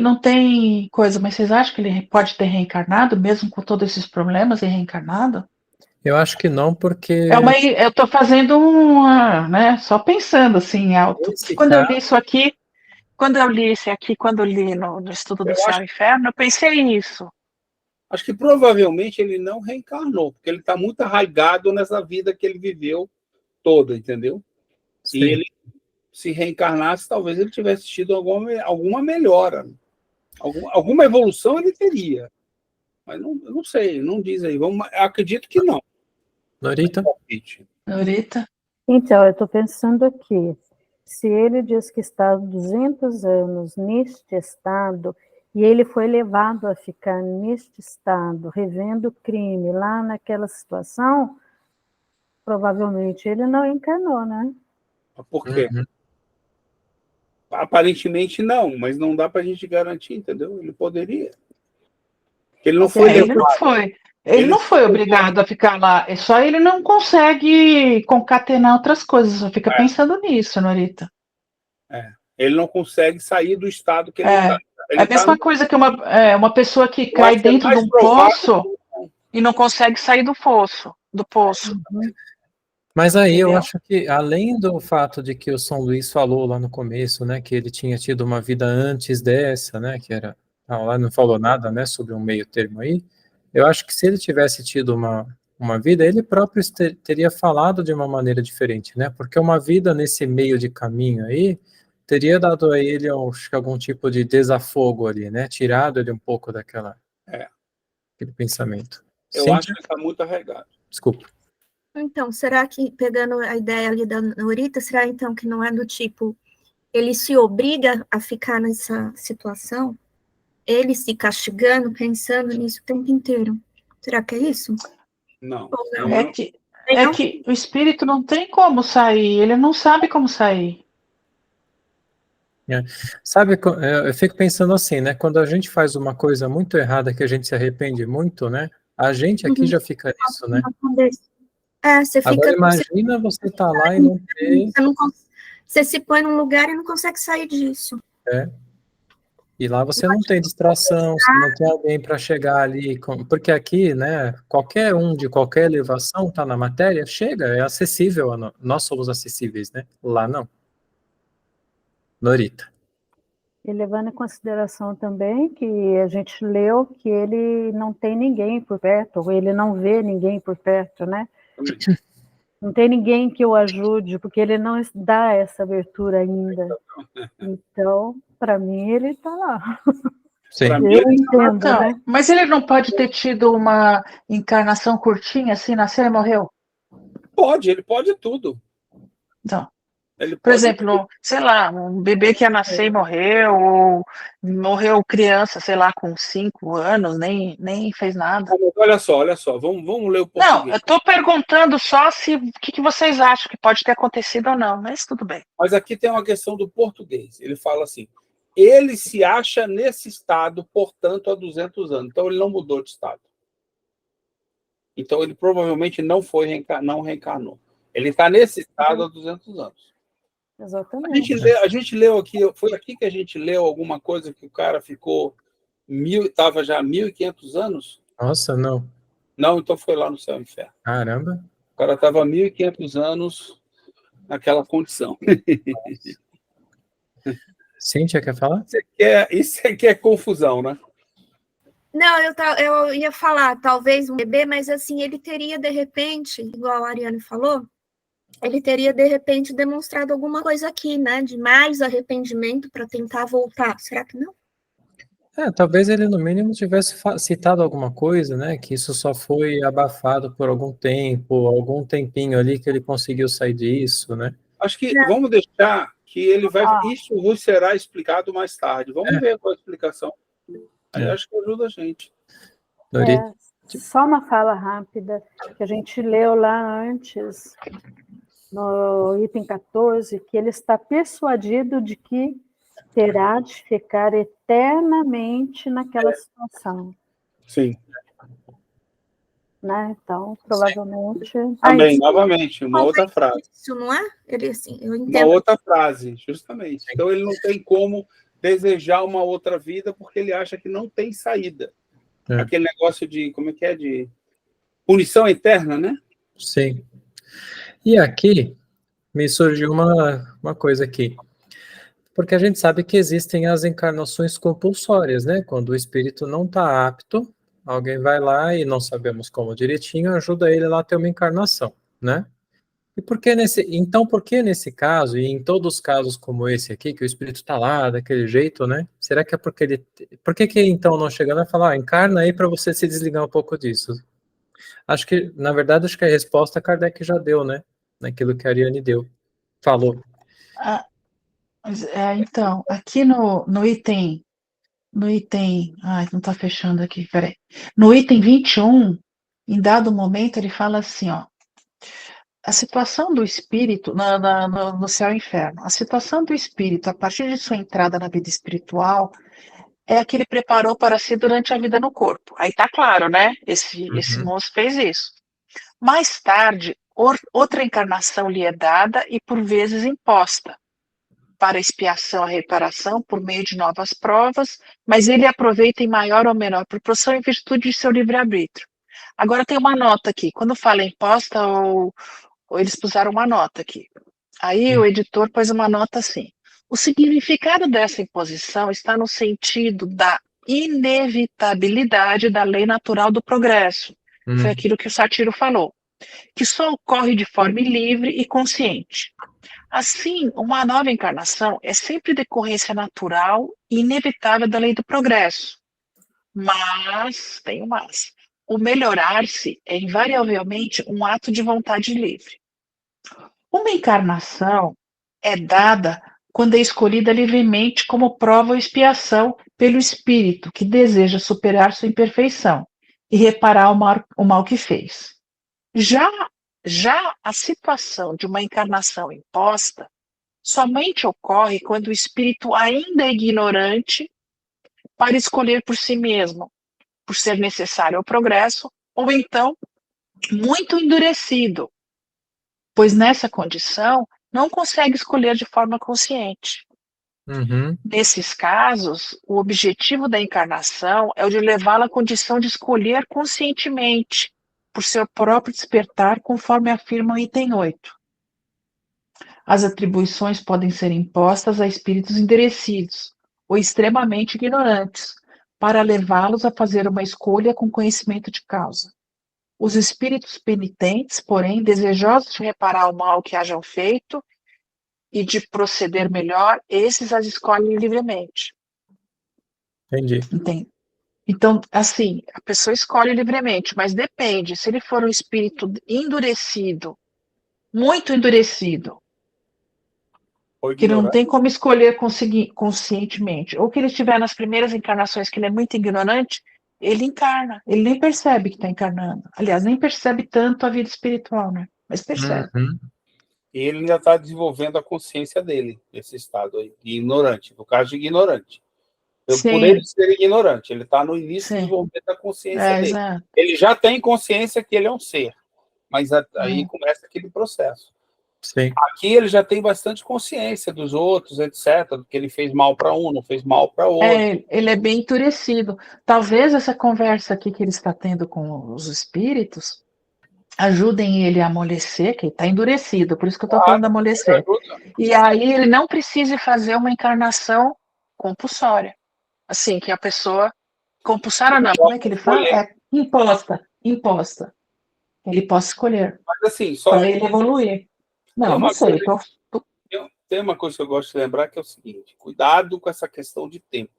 Não tem coisa, mas vocês acham que ele pode ter reencarnado, mesmo com todos esses problemas, e reencarnado? Eu acho que não, porque... Eu estou fazendo só pensando assim, alto. Quando eu li isso aqui, quando eu li no Estudo do Céu e Inferno, eu pensei nisso. Acho que provavelmente ele não reencarnou, porque ele está muito arraigado nessa vida que ele viveu toda, entendeu? Sim. E ele, se reencarnasse, talvez ele tivesse tido alguma melhora. Alguma evolução ele teria. Mas não sei, não diz aí. Acredito que não. Norita? Então, eu estou pensando aqui. Se ele diz que está há 200 anos neste estado, e ele foi levado a ficar neste estado, revendo o crime lá naquela situação, provavelmente ele não encarnou, né? Por quê? Aparentemente não, mas não dá para a gente garantir, entendeu? Ele poderia. Ele não foi levado. Ele não foi obrigado a ficar lá, é só ele não consegue concatenar outras coisas, só fica pensando nisso, Norita. Ele não consegue sair do estado que ele está. É a mesma coisa que uma pessoa que cai dentro de um poço e não consegue sair do poço. Mas aí eu Entendeu? acho que, além do fato de que o São Luís falou lá no começo, né, que ele tinha tido uma vida antes dessa, né, que era, lá não falou nada, né, sobre um meio termo aí, eu acho que se ele tivesse tido uma vida, ele próprio teria falado de uma maneira diferente, né, porque uma vida nesse meio de caminho aí, teria dado a ele, acho que algum tipo de desafogo ali, né, tirado ele um pouco aquele pensamento. Eu acho que ele está muito arregado. Desculpa. Então, será que, pegando a ideia ali da Norita, será então que não é do tipo, ele se obriga a ficar nessa situação, ele se castigando, pensando nisso o tempo inteiro? Será que é isso? Não. É que o espírito não tem como sair, ele não sabe como sair. Sabe, eu fico pensando assim, né? Quando a gente faz uma coisa muito errada que a gente se arrepende muito, né? A gente aqui já fica nisso, né? Você fica. Agora imagina você tá lá e não ter. Você se põe num lugar e não consegue sair disso. E lá você não tem distração, você não tem alguém para chegar ali, porque aqui, né? Qualquer um de qualquer elevação tá na matéria, chega, é acessível, nós somos acessíveis, né? Lá não. Norita. E levando em consideração também que a gente leu que ele não tem ninguém por perto, ou ele não vê ninguém por perto, né? Não tem ninguém que o ajude, porque ele não dá essa abertura ainda. Então, para mim, ele está lá. Sim. Eu entendo, então, né? Mas ele não pode ter tido uma encarnação curtinha, assim, nasceu e morreu? Pode, ele pode tudo. Então, Ele por pode exemplo, sei lá, um bebê que ia nascer e morreu, ou morreu criança, sei lá, com 5 anos, nem fez nada. Olha só, vamos ler o português. Não, eu estou perguntando só se o que vocês acham que pode ter acontecido ou não, mas tudo bem. Mas aqui tem uma questão do português. Ele fala assim, ele se acha nesse estado, portanto, há 200 anos. Então, ele não mudou de estado. Então, ele provavelmente não reencarnou. Ele está nesse estado há 200 anos. Exatamente. A gente leu aqui, foi aqui que a gente leu alguma coisa que o cara ficou, estava já 1.500 anos? Nossa, não. Não, então foi lá no Céu e Inferno. Caramba. O cara estava 1.500 anos naquela condição. Cíntia, quer falar? Isso aqui é confusão, né? Não, eu ia falar, talvez um bebê, mas assim, ele teria, de repente, igual a Ariane falou, ele teria, de repente, demonstrado alguma coisa aqui, né? De mais arrependimento para tentar voltar. Será que não? Talvez ele, no mínimo, tivesse citado alguma coisa, né? Que isso só foi abafado por algum tempo, algum tempinho ali que ele conseguiu sair disso, né? Acho que vamos deixar que ele vai. Isso será explicado mais tarde. Vamos ver qual a explicação. Aí acho que ajuda a gente. Só uma fala rápida que a gente leu lá antes, no item 14, que ele está persuadido de que terá de ficar eternamente naquela situação. Sim. Né? Então, provavelmente... Também, novamente, uma outra frase. Isso não é? Ele, assim, eu entendo. Uma outra frase, justamente. Então, ele não tem como desejar uma outra vida porque ele acha que não tem saída. Aquele negócio de, como é que é? De punição eterna, né? Sim. E aqui, me surgiu uma coisa aqui. Porque a gente sabe que existem as encarnações compulsórias, né? Quando o espírito não está apto, alguém vai lá e não sabemos como direitinho, ajuda ele lá a ter uma encarnação, né? E por que nesse caso, e em todos os casos como esse aqui, que o espírito está lá, daquele jeito, né? Será que é porque ele... Por que então não chegando a falar, encarna aí para você se desligar um pouco disso? Acho que, na verdade, a resposta a Kardec já deu, né? Naquilo que a Ariane falou. Então, aqui no item... Ai, não está fechando aqui, peraí. No item 21, em dado momento, ele fala assim, ó. A situação do espírito no céu e inferno. A situação do espírito, a partir de sua entrada na vida espiritual, é a que ele preparou para si durante a vida no corpo. Aí tá claro, né? Esse moço fez isso. Mais tarde, outra encarnação lhe é dada e por vezes imposta. para expiação e reparação por meio de novas provas, mas ele aproveita em maior ou menor proporção em virtude de seu livre-arbítrio. Agora tem uma nota aqui, quando fala imposta ou eles puseram uma nota aqui. Aí o editor pôs uma nota assim: o significado dessa imposição está no sentido da inevitabilidade da lei natural do progresso. Foi aquilo que o Sátiro falou, que só ocorre de forma livre e consciente. Assim, uma nova encarnação é sempre decorrência natural e inevitável da lei do progresso. Mas, tem um mas, o melhorar-se é invariavelmente um ato de vontade livre. Uma encarnação é dada quando é escolhida livremente como prova ou expiação pelo espírito que deseja superar sua imperfeição e reparar o mal que fez. Já a situação de uma encarnação imposta somente ocorre quando o espírito ainda é ignorante para escolher por si mesmo, por ser necessário ao progresso, ou então muito endurecido, pois nessa condição não consegue escolher de forma consciente. Nesses casos, o objetivo da encarnação é o de levá-la à condição de escolher conscientemente, por seu próprio despertar, conforme afirma o item 8. As atribuições podem ser impostas a espíritos endurecidos ou extremamente ignorantes, para levá-los a fazer uma escolha com conhecimento de causa. Os espíritos penitentes, porém, desejosos de reparar o mal que hajam feito e de proceder melhor, esses as escolhem livremente. Entendi. Entende? Então, assim, a pessoa escolhe livremente, mas depende, se ele for um espírito endurecido, muito endurecido, que não tem como escolher conscientemente, ou que ele estiver nas primeiras encarnações que ele é muito ignorante, ele encarna, ele nem percebe que está encarnando. Aliás, nem percebe tanto a vida espiritual, né? Mas percebe. E ele ainda está desenvolvendo a consciência dele, nesse estado aí, de ignorante, no caso de ignorante. Por ele ser ignorante, ele está no início do desenvolvimento da consciência dele. Exato. Ele já tem consciência que ele é um ser, mas aí começa aquele processo. Sim. Aqui ele já tem bastante consciência dos outros, etc., do que ele fez mal para um, não fez mal para outro. Ele é bem endurecido. Talvez essa conversa aqui que ele está tendo com os espíritos ajudem ele a amolecer, que ele está endurecido, por isso que eu estou falando de amolecer. E aí ele não precise fazer uma encarnação compulsória. Assim, que a pessoa... Compulsória não, como é que ele fala? É imposta. Ele possa escolher. Mas assim, só para ele evoluir. Não sei. Tem uma coisa que eu gosto de lembrar, que é o seguinte: cuidado com essa questão de tempo.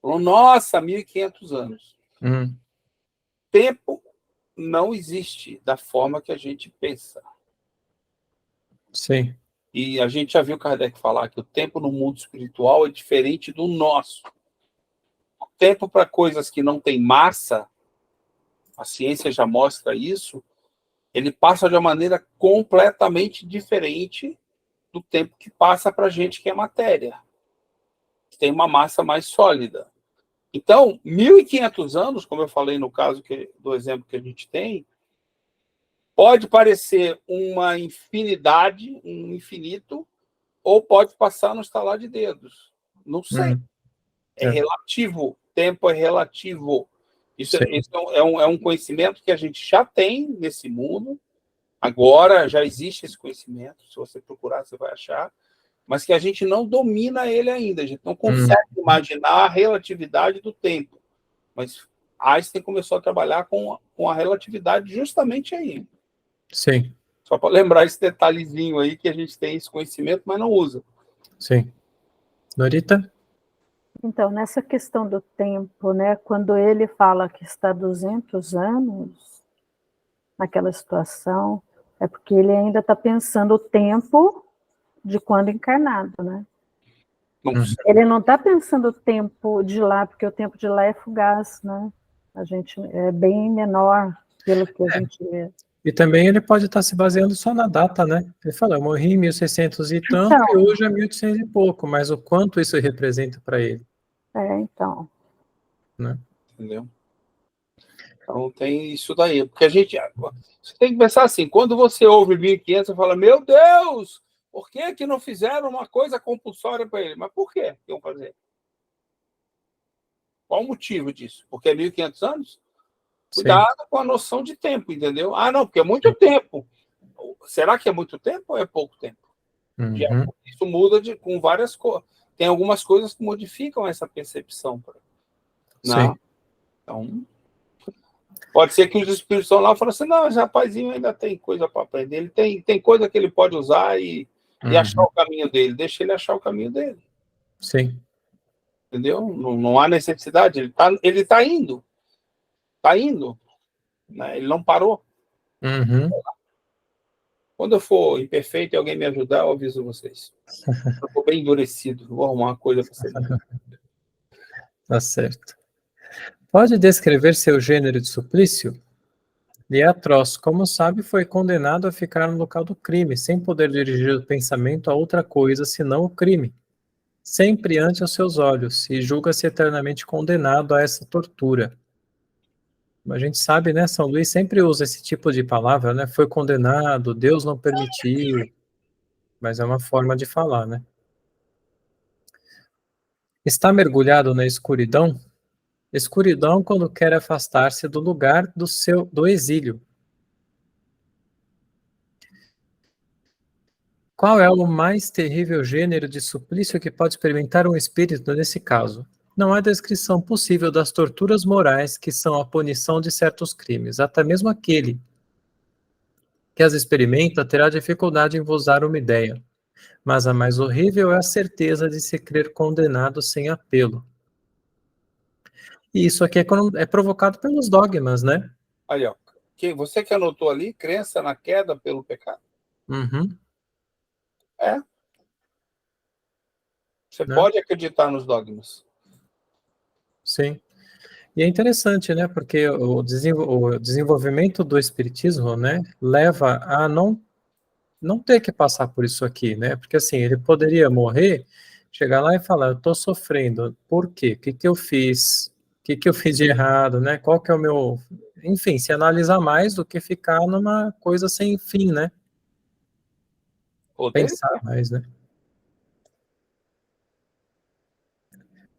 Nossa, 1.500 anos. Tempo não existe da forma que a gente pensa. Sim. E a gente já viu Kardec falar que o tempo no mundo espiritual é diferente do nosso. O tempo para coisas que não têm massa, a ciência já mostra isso, ele passa de uma maneira completamente diferente do tempo que passa para a gente que é matéria, que tem uma massa mais sólida. Então, 1.500 anos, como eu falei no caso do exemplo que a gente tem, pode parecer uma infinidade, um infinito, ou pode passar no estalar de dedos. Não sei. É relativo. Tempo é relativo. Isso é um conhecimento que a gente já tem nesse mundo. Agora já existe esse conhecimento. Se você procurar, você vai achar. Mas que a gente não domina ele ainda. A gente não consegue imaginar a relatividade do tempo. Mas Einstein começou a trabalhar com a relatividade justamente aí. Sim. Só para lembrar esse detalhezinho aí, que a gente tem esse conhecimento, mas não usa. Sim. Norita? Então, nessa questão do tempo, né, quando ele fala que está 200 anos naquela situação, é porque ele ainda está pensando o tempo de quando encarnado, né? Ele não está pensando o tempo de lá, porque o tempo de lá é fugaz, né? A gente é bem menor pelo que a gente vê. E também ele pode estar se baseando só na data, né? Ele fala, eu morri em 1600 e tanto, então, e hoje é 1800 e pouco, mas o quanto isso representa para ele? Então. Né? Entendeu? Então tem isso daí. Porque você tem que pensar assim, quando você ouve 1.500, você fala, meu Deus, Por que que não fizeram uma coisa compulsória para ele? Mas por que iam fazer? Qual o motivo disso? Porque é 1.500 anos? Cuidado com a noção de tempo, entendeu? Ah, não, porque é muito tempo. Será que é muito tempo ou é pouco tempo? Isso muda com várias coisas. Tem algumas coisas que modificam essa percepção. Não? Então, pode ser que os espíritos estão lá e falam assim, não, esse rapazinho ainda tem coisa para aprender. Ele tem coisa que ele pode usar e achar o caminho dele. Deixa ele achar o caminho dele. Sim. Entendeu? Não há necessidade. Ele tá indo. Está indo. Né? Ele não parou. Quando eu for imperfeito e alguém me ajudar, eu aviso vocês. Eu estou bem endurecido. Vou arrumar uma coisa para você. Tá certo. Pode descrever seu gênero de suplício? Lhe é atroz. Como sabe, foi condenado a ficar no local do crime, sem poder dirigir o pensamento a outra coisa senão o crime. Sempre ante os seus olhos, e julga-se eternamente condenado a essa tortura. A gente sabe, né, São Luís sempre usa esse tipo de palavra, né, foi condenado, Deus não permitiu, mas é uma forma de falar, né. Está mergulhado na escuridão? Escuridão quando quer afastar-se do lugar do exílio. Qual é o mais terrível gênero de suplício que pode experimentar um espírito nesse caso? Não há descrição possível das torturas morais que são a punição de certos crimes. Até mesmo aquele que as experimenta terá dificuldade em vos dar uma ideia. Mas a mais horrível é a certeza de se crer condenado sem apelo. E isso aqui é provocado pelos dogmas, né? Aí, ó. Você que anotou ali, crença na queda pelo pecado. Você pode acreditar nos dogmas. Sim. E é interessante, né? Porque o desenvolvimento do espiritismo, né, leva a não ter que passar por isso aqui, né? Porque assim, ele poderia morrer, chegar lá e falar, eu estou sofrendo, por quê? O que que eu fiz? O que que eu fiz de errado, né? Qual que é o meu... Enfim, se analisar mais do que ficar numa coisa sem fim, né? Pensar mais, né?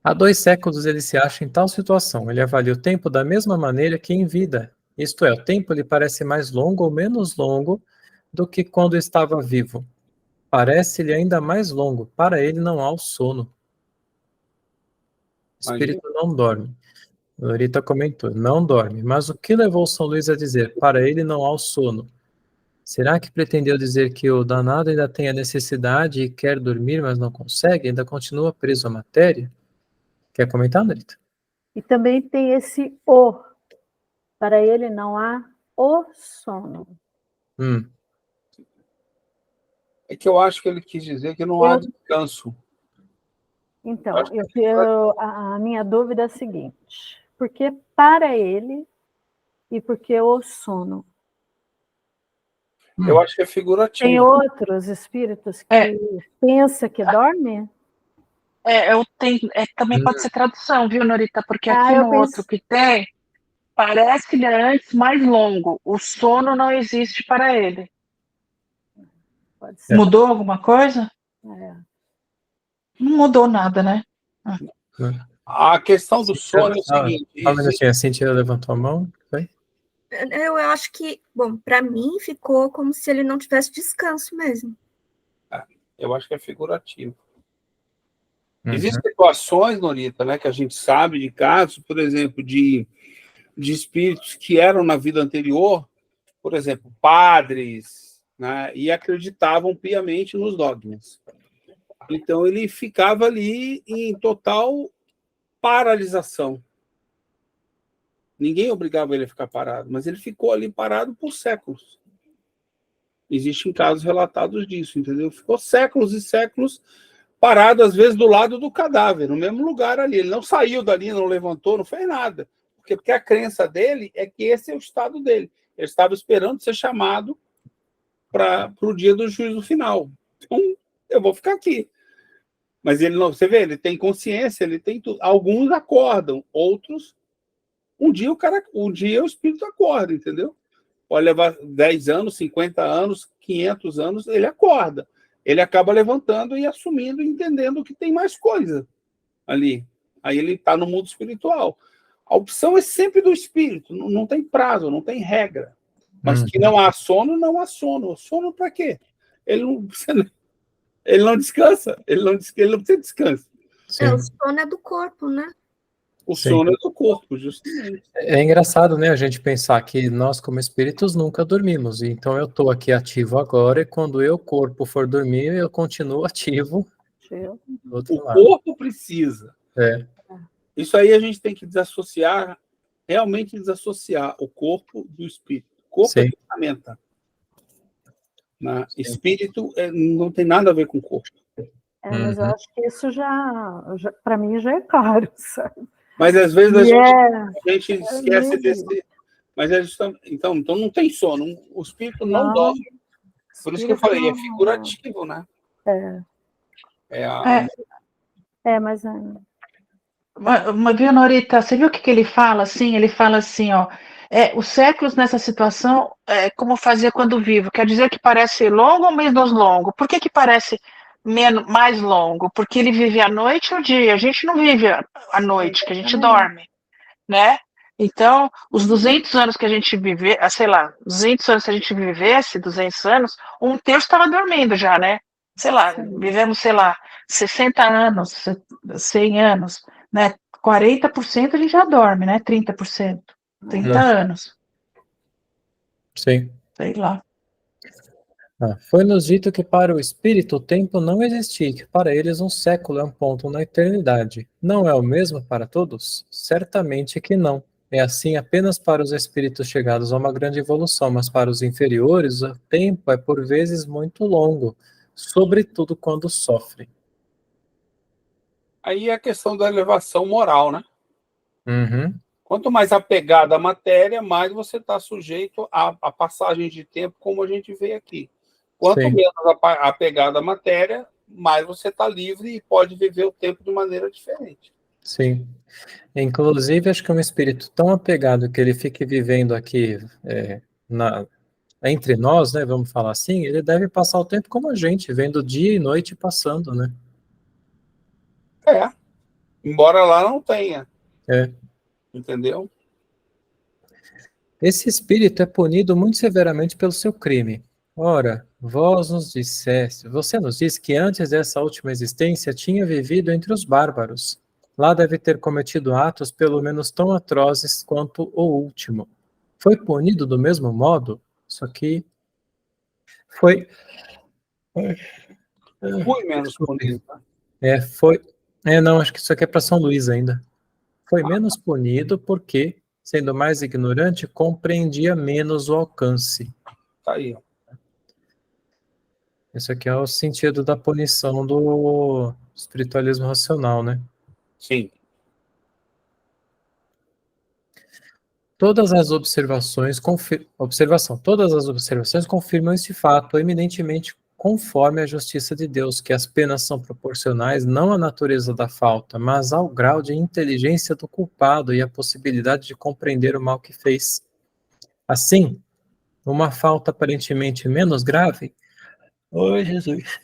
Há 2 séculos ele se acha em tal situação, ele avalia o tempo da mesma maneira que em vida, isto é, o tempo lhe parece mais longo ou menos longo do que quando estava vivo. Parece-lhe ainda mais longo, para ele não há o sono. O espírito não dorme. Lorita comentou, não dorme, mas o que levou São Luís a dizer, para ele não há o sono? Será que pretendeu dizer que o danado ainda tem a necessidade e quer dormir, mas não consegue, ainda continua preso à matéria? Quer comentar, Lorita? E também tem esse o. Para ele não há o sono. É que eu acho que ele quis dizer que não há descanso. Então, a minha dúvida é a seguinte. Por que para ele e por que o sono? Eu acho que é figurativo. Tem outros espíritos que pensa que dorme? Também pode ser tradução, viu, Norita? Porque aqui no outro que tem, parece-lhe antes mais longo. O sono não existe para ele. Pode ser. Mudou alguma coisa? Não mudou nada, né? A questão do sono é o seguinte... A Cintia levantou a mão, foi? Eu acho que, bom, para mim ficou como se ele não tivesse descanso mesmo. Eu acho que é figurativo. Existem situações, Norita, né, que a gente sabe de casos, por exemplo, de espíritos que eram na vida anterior, por exemplo, padres, né, e acreditavam piamente nos dogmas. Então, ele ficava ali em total paralisação. Ninguém obrigava ele a ficar parado, mas ele ficou ali parado por séculos. Existem casos relatados disso, entendeu? Ficou séculos e séculos parado, às vezes, do lado do cadáver, no mesmo lugar ali. Ele não saiu dali, não levantou, não fez nada. Porque a crença dele é que esse é o estado dele. Ele estava esperando ser chamado para o dia do juízo final. Então, eu vou ficar aqui. Mas ele não, você vê, ele tem consciência, ele tem tudo. Alguns acordam, outros... Um dia o espírito acorda, entendeu? Pode levar 10 anos, 50 anos, 500 anos, ele acorda. ele acaba levantando e assumindo, entendendo que tem mais coisa ali. Aí ele está no mundo espiritual. A opção é sempre do espírito, não tem prazo, não tem regra. Mas que não há sono, não há sono. Sono para quê? Ele não descansa, ele não precisa descanso. O sono é do corpo, né? O sono é do corpo, justamente. É engraçado, né, a gente pensar que nós, como espíritos, nunca dormimos. Então, eu estou aqui ativo agora e quando o corpo for dormir, eu continuo ativo. O corpo precisa. Isso aí a gente tem que desassociar, realmente desassociar o corpo do espírito. O corpo é ferramenta. Espírito não tem nada a ver com o corpo. Mas eu acho que isso já para mim, já é claro, sabe? Mas às vezes a gente esquece desse... Mas então não tem sono. O espírito não dorme. Por isso que eu falei, é figurativo, né? Mas viu, Norita, você viu o que ele fala assim? Ele fala assim, ó, os séculos nessa situação é como fazia quando vivo. Quer dizer que parece longo ou menos longo? Por que parece mais longo? Porque ele vive a noite e o dia. A gente não vive a noite, que a gente dorme, né? Então, os 200 anos que a gente vive, sei lá, 200 anos que a gente vivesse, 200 anos, um terço estava dormindo já, né? Sei lá, vivemos, sei lá, 60 anos, 100 anos, né? 40% a gente já dorme, né? 30%, 30 anos. Sim. Sei lá. Foi-nos dito que para o espírito o tempo não existia, e que para eles um século é um ponto na eternidade. Não é o mesmo para todos? Certamente que não. É assim apenas para os espíritos chegados a uma grande evolução, mas para os inferiores o tempo é por vezes muito longo, sobretudo quando sofrem. Aí é a questão da elevação moral, né? Quanto mais apegado à matéria, mais você está sujeito à passagem de tempo, como a gente vê aqui. Quanto menos apegado à matéria, mais você está livre e pode viver o tempo de maneira diferente. Sim. Inclusive, acho que um espírito tão apegado que ele fique vivendo aqui entre nós, né, vamos falar assim, ele deve passar o tempo como a gente, vendo dia e noite passando, né? Embora lá não tenha. Entendeu? Esse espírito é punido muito severamente pelo seu crime. Ora, você nos disse que antes dessa última existência tinha vivido entre os bárbaros. Lá deve ter cometido atos pelo menos tão atrozes quanto o último. Foi punido do mesmo modo? Isso aqui foi... Foi menos punido. Não, acho que isso aqui é para São Luís ainda. Foi menos punido porque, sendo mais ignorante, compreendia menos o alcance. Tá aí. Esse aqui é o sentido da punição do espiritualismo racional, né? Sim. Todas as observações confirmam este fato eminentemente conforme a justiça de Deus, que as penas são proporcionais não à natureza da falta, mas ao grau de inteligência do culpado e à possibilidade de compreender o mal que fez. Assim, uma falta aparentemente menos grave, Jesus,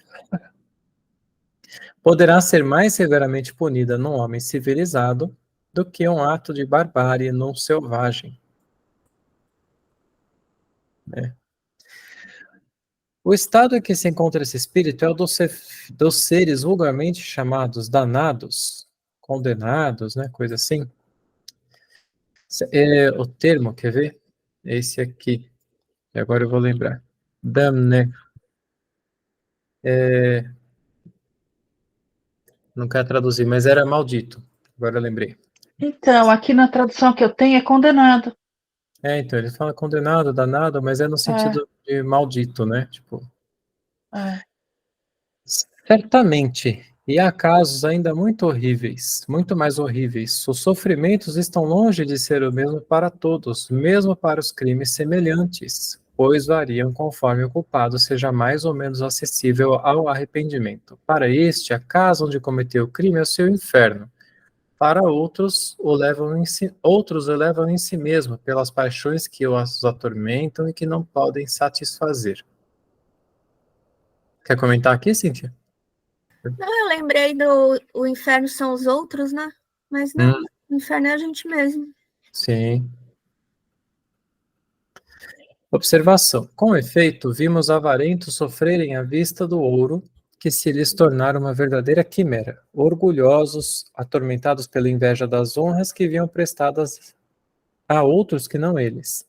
poderá ser mais severamente punida num homem civilizado do que um ato de barbárie num selvagem. O estado em que se encontra esse espírito é o dos seres vulgarmente chamados danados, condenados, né, coisa assim. O termo, quer ver? Esse aqui. E agora eu vou lembrar. Damne. Não quero traduzir, mas era maldito. Agora eu lembrei. Então, aqui na tradução que eu tenho é condenado. Então, ele fala condenado, danado, mas é no sentido de maldito, né? Tipo... Certamente, e há casos ainda muito horríveis, muito mais horríveis. Os sofrimentos estão longe de ser o mesmo para todos, mesmo para os crimes semelhantes, pois variam conforme o culpado seja mais ou menos acessível ao arrependimento. Para este, a casa onde cometeu o crime é o seu inferno. Para outros, outros o levam em si mesmo, pelas paixões que os atormentam e que não podem satisfazer. Quer comentar aqui, Cíntia? Não, eu lembrei do o inferno são os outros, né? Mas não, o inferno é a gente mesmo. Sim. Observação. Com efeito, vimos avarentos sofrerem à vista do ouro, que se lhes tornara uma verdadeira quimera, orgulhosos, atormentados pela inveja das honras que haviam prestadas a outros que não eles.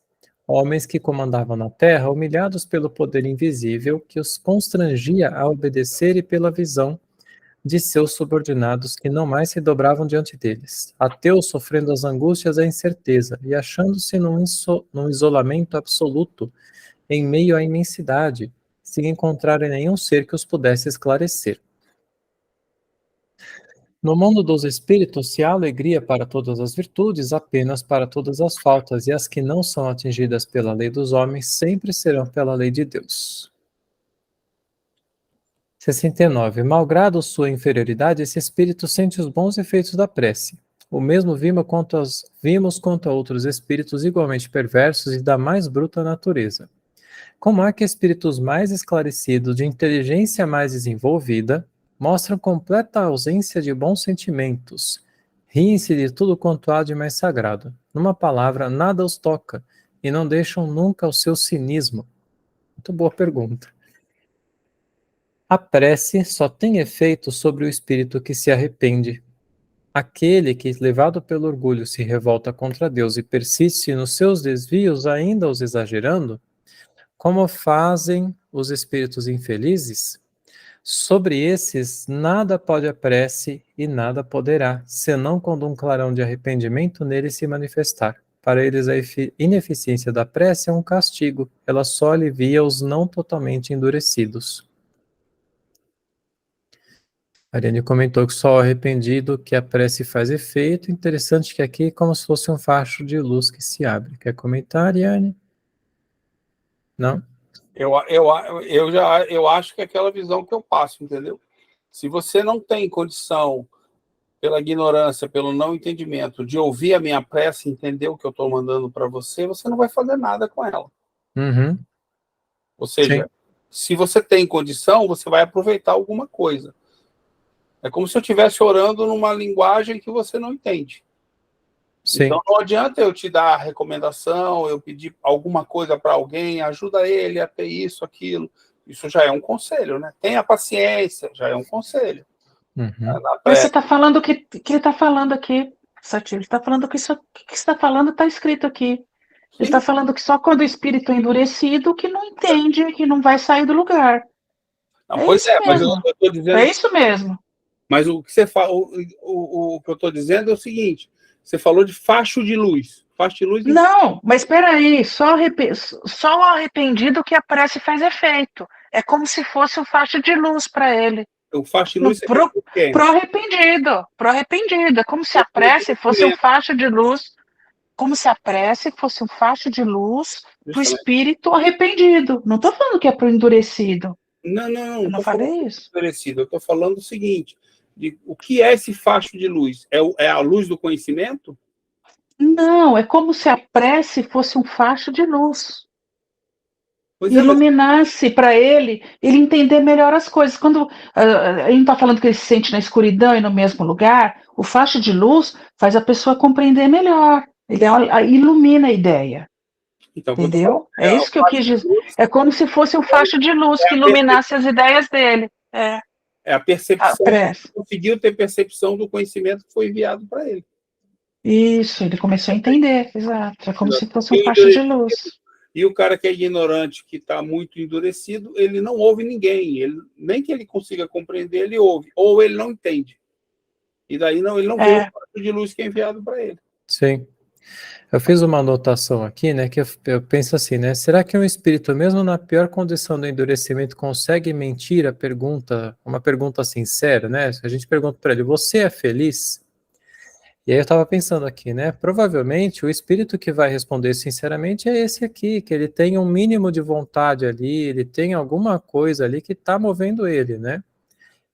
Homens que comandavam na terra, humilhados pelo poder invisível que os constrangia a obedecer e pela visão de seus subordinados que não mais se dobravam diante deles. Ateus sofrendo as angústias da incerteza e achando-se num isolamento absoluto em meio à imensidade, sem encontrarem nenhum ser que os pudesse esclarecer. No mundo dos espíritos, se há alegria para todas as virtudes, apenas para todas as faltas, e as que não são atingidas pela lei dos homens sempre serão pela lei de Deus. 69. Malgrado sua inferioridade, esse espírito sente os bons efeitos da prece. O mesmo vimos quanto a outros espíritos igualmente perversos e da mais bruta natureza. Como há que espíritos mais esclarecidos, de inteligência mais desenvolvida, mostram completa ausência de bons sentimentos, riem-se de tudo quanto há de mais sagrado. Numa palavra, nada os toca, e não deixam nunca o seu cinismo. Muito boa pergunta. A prece só tem efeito sobre o espírito que se arrepende. Aquele que, levado pelo orgulho, se revolta contra Deus e persiste nos seus desvios, ainda os exagerando, como fazem os espíritos infelizes, sobre esses nada pode a prece e nada poderá, senão quando um clarão de arrependimento nele se manifestar. Para eles a ineficiência da prece é um castigo, ela só alivia os não totalmente endurecidos. A Ariane comentou que só o arrependido que a prece faz efeito. Interessante que aqui é como se fosse um facho de luz que se abre. Quer comentar, Ariane? Não? Eu acho que é aquela visão que eu passo, entendeu? Se você não tem condição, pela ignorância, pelo não entendimento, de ouvir a minha prece, entender o que eu estou mandando para você, você não vai fazer nada com ela. Uhum. Ou seja, sim, se você tem condição, você vai aproveitar alguma coisa. É como se eu estivesse orando numa linguagem que você não entende. Sim. Então não adianta eu te dar recomendação, eu pedir alguma coisa para alguém, ajuda ele a ter isso, aquilo. Isso já é um conselho, né? Tenha paciência, já é um conselho. Uhum. Mas você está falando que ele está falando aqui, Satir, ele está falando que isso que você está falando está escrito aqui. Sim. Ele está falando que só quando o espírito é endurecido que não entende, que não vai sair do lugar. Não, pois é, mas eu estou dizendo... É isso mesmo. Mas o que você fala, o que eu estou dizendo é o seguinte: você falou de facho de luz. Facho de luz. Não, mas espera aí, só o arrependido que a prece faz efeito. É como se fosse um facho de luz para ele. O facho de luz pro arrependido. É como se a prece fosse um facho de luz. Como se a prece fosse um facho de luz para o espírito arrependido. Não estou falando que é para o endurecido. Não. Eu não falei isso. Endurecido. Eu estou falando o seguinte: o que é esse facho de luz? É a luz do conhecimento? Não, é como se a prece fosse um facho de luz. Iluminasse para ele entender melhor as coisas. Quando a gente está falando que ele se sente na escuridão e no mesmo lugar, o facho de luz faz a pessoa compreender melhor. Ele ilumina a ideia. Então, entendeu? É isso que eu quis dizer. É como se fosse um facho de luz que iluminasse as ideias dele. É a percepção. Ele conseguiu ter percepção do conhecimento que foi enviado para ele. Isso, ele começou a entender, exato. É como se fosse um facho de luz. E o cara que é ignorante, que está muito endurecido, ele não ouve ninguém. Nem que ele consiga compreender, ele ouve. Ou ele não entende. E daí ele não vê o facho de luz que é enviado para ele. Sim. Eu fiz uma anotação aqui, né, que eu penso assim, né, será que um espírito, mesmo na pior condição do endurecimento, consegue mentir a pergunta, uma pergunta sincera, né? A gente pergunta para ele, você é feliz? E aí eu estava pensando aqui, né, provavelmente o espírito que vai responder sinceramente é esse aqui, que ele tem um mínimo de vontade ali, ele tem alguma coisa ali que está movendo ele, né?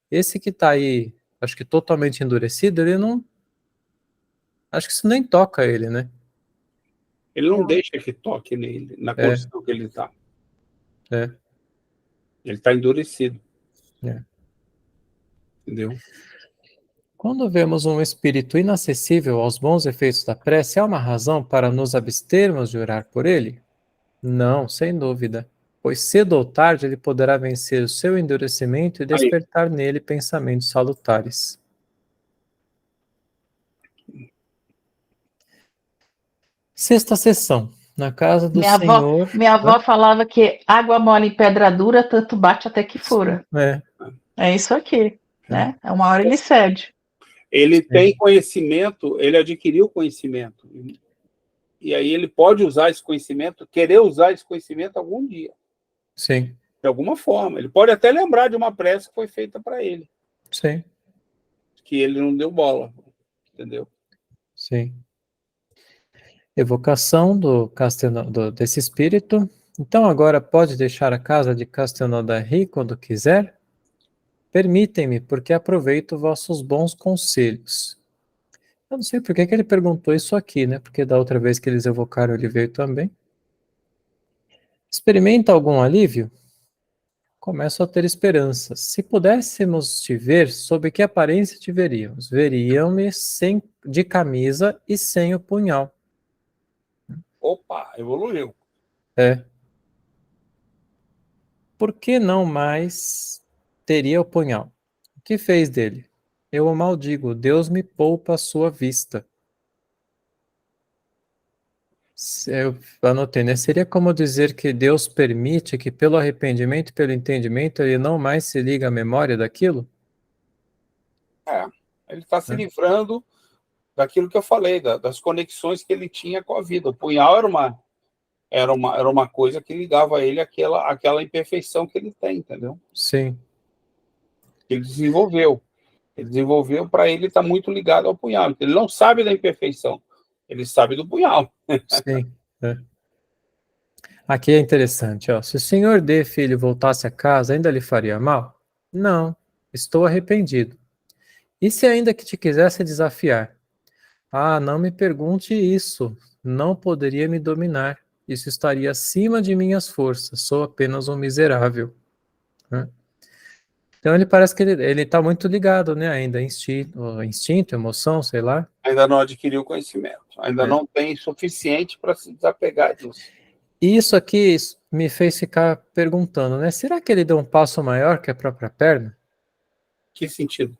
Esse que está aí, acho que totalmente endurecido, ele não... Acho que isso nem toca ele, né? Ele não deixa que toque nele, na condição que ele está. Ele está endurecido. É. Entendeu? Quando vemos um espírito inacessível aos bons efeitos da prece, há uma razão para nos abstermos de orar por ele? Não, sem dúvida, pois cedo ou tarde ele poderá vencer o seu endurecimento e Aí, despertar nele pensamentos salutares. Sexta sessão. Na casa do Senhor. Minha avó falava que água mole em pedra dura, tanto bate até que fura. É, É isso aqui, né? Uma hora ele cede. ele tem conhecimento, ele adquiriu conhecimento. E aí ele pode usar esse conhecimento, querer usar esse conhecimento algum dia. sim, De alguma forma. Ele pode até lembrar de uma prece que foi feita para ele, sim, que ele não deu bola. Entendeu? sim. Evocação desse espírito. Então agora pode deixar a casa de Castelnaudary quando quiser? Permitem-me, porque aproveito vossos bons conselhos. Eu não sei por que ele perguntou isso aqui, né? Porque da outra vez que eles evocaram, ele veio também. Experimenta algum alívio? Começo a ter esperanças. Se pudéssemos te ver, sob que aparência te veríamos? Veríamos-me de camisa e sem o punhal. Opa, evoluiu. É. Por que não mais teria o punhal? O que fez dele? Eu o maldigo, Deus me poupa a sua vista. Eu anotei, né? Seria como dizer que Deus permite que pelo arrependimento e pelo entendimento ele não mais se liga à memória daquilo? Ele está se livrando daquilo que eu falei, das conexões que ele tinha com a vida. O punhal era uma coisa que ligava ele àquela imperfeição que ele tem, entendeu? Sim. Ele desenvolveu. Ele desenvolveu para ele estar muito ligado ao punhal. Ele não sabe da imperfeição, ele sabe do punhal. Sim. É. Aqui é interessante, ó. Se o senhor D, filho, voltasse a casa, ainda lhe faria mal? Não, estou arrependido. E se ainda que te quisesse desafiar? Ah, não me pergunte isso. Não poderia me dominar. Isso estaria acima de minhas forças. Sou apenas um miserável. Então ele parece que ele está muito ligado, né? Ainda instinto, emoção, sei lá. Ainda não adquiriu conhecimento. Ainda É. não tem suficiente para se desapegar disso. E isso aqui me fez ficar perguntando, né? Será que ele deu um passo maior que a própria perna? Que sentido?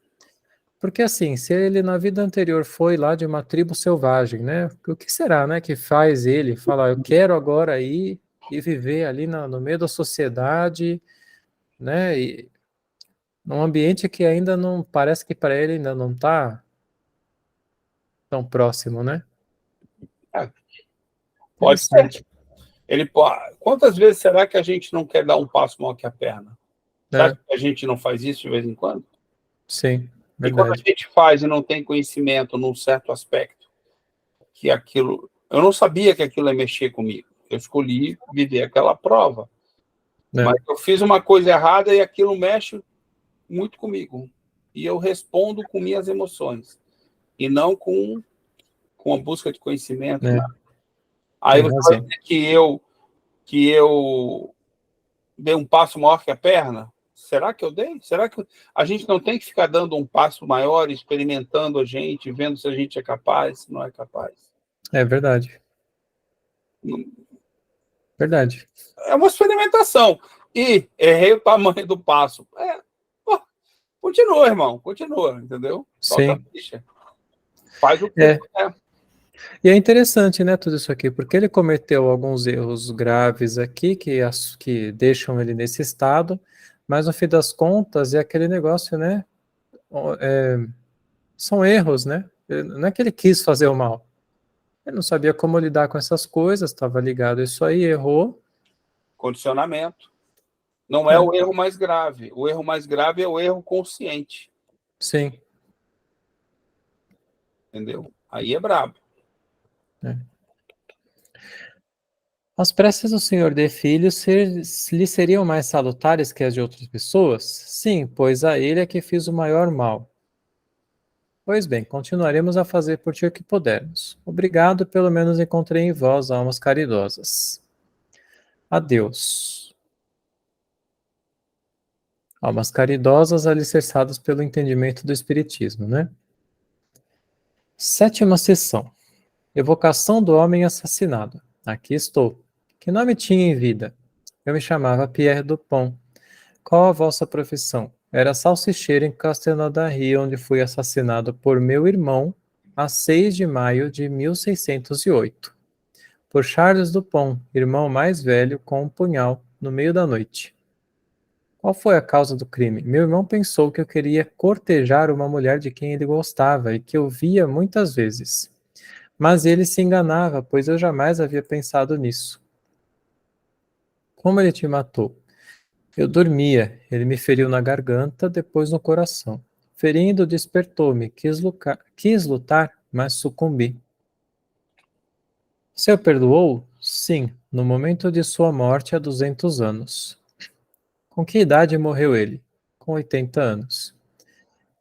Porque assim, se ele na vida anterior foi lá de uma tribo selvagem, né? O que será, né, que faz ele falar, eu quero agora ir e viver ali no meio da sociedade, né? E num ambiente que ainda não parece que para ele ainda não está tão próximo, né? Pode ser. Quantas vezes será que a gente não quer dar um passo maior que a perna? Sabe que a gente não faz isso de vez em quando? Sim, E quando a verdade. gente faz e não tem conhecimento num certo aspecto, que aquilo... Eu não sabia que aquilo ia mexer comigo. Eu escolhi viver aquela prova. Mas eu fiz uma coisa errada e aquilo mexe muito comigo. E eu respondo com minhas emoções. E não com a busca de conhecimento. Né? Aí Tem você razão. vai dizer que eu dei um passo maior que a perna? Será que eu dei? Será que a gente não tem que ficar dando um passo maior, experimentando a gente, vendo se a gente é capaz, se não é capaz? É verdade. Verdade. É uma experimentação. E errei o tamanho do passo. Continua, irmão. Continua, entendeu? Solta a Sim. ficha. Faz o que é. E é interessante, né, tudo isso aqui, porque ele cometeu alguns erros graves aqui que deixam ele nesse estado, mas no fim das contas é aquele negócio, né? São erros, né? Não é que ele quis fazer o mal. Ele não sabia como lidar com essas coisas, estava ligado a isso aí, errou. Condicionamento. Não é o erro mais grave. O erro mais grave é o erro consciente. Sim. Entendeu? Aí é brabo. As preces do Senhor de Filhos lhe seriam mais salutares que as de outras pessoas? Sim, pois a ele é que fiz o maior mal. Pois bem, continuaremos a fazer por ti o que pudermos. Obrigado, pelo menos encontrei em vós almas caridosas. Adeus. Almas caridosas alicerçadas pelo entendimento do Espiritismo, né? 7ª sessão. Evocação do homem assassinado. Aqui estou. Que nome tinha em vida? Eu me chamava Pierre Dupont. Qual a vossa profissão? Era salsicheiro em Castelnaudary, onde fui assassinado por meu irmão a 6 de maio de 1608. Por Charles Dupont, irmão mais velho, com um punhal, no meio da noite. Qual foi a causa do crime? Meu irmão pensou que eu queria cortejar uma mulher de quem ele gostava e que eu via muitas vezes. Mas ele se enganava, pois eu jamais havia pensado nisso. Como ele te matou? Eu dormia, ele me feriu na garganta, depois no coração. Ferindo, despertou-me, quis lutar, mas sucumbi. O senhor perdoou? Sim, no momento de sua morte há 200 anos. Com que idade morreu ele? Com 80 anos.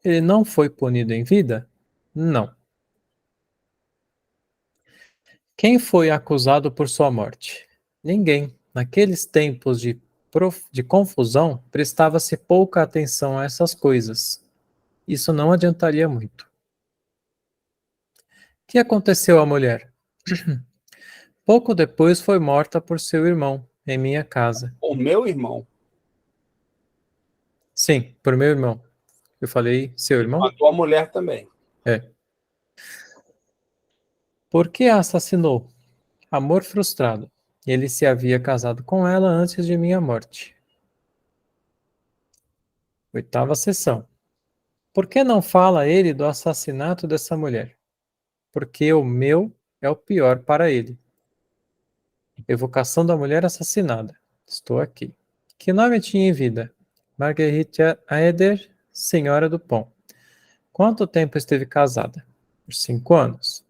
Ele não foi punido em vida? Não. Quem foi acusado por sua morte? Ninguém. Naqueles tempos de confusão, prestava-se pouca atenção a essas coisas. Isso não adiantaria muito. O que aconteceu à mulher? Pouco depois foi morta por seu irmão, em minha casa. O meu irmão. Sim, por meu irmão. Eu falei seu irmão? Matou a mulher também. É. Por que a assassinou? Amor frustrado. Ele se havia casado com ela antes de minha morte. 8ª sessão. Por que não fala ele do assassinato dessa mulher? Porque o meu é o pior para ele. Evocação da mulher assassinada. Estou aqui. Que nome tinha em vida? Marguerite Aeder, senhora Dupont. Quanto tempo esteve casada? Por 5 anos.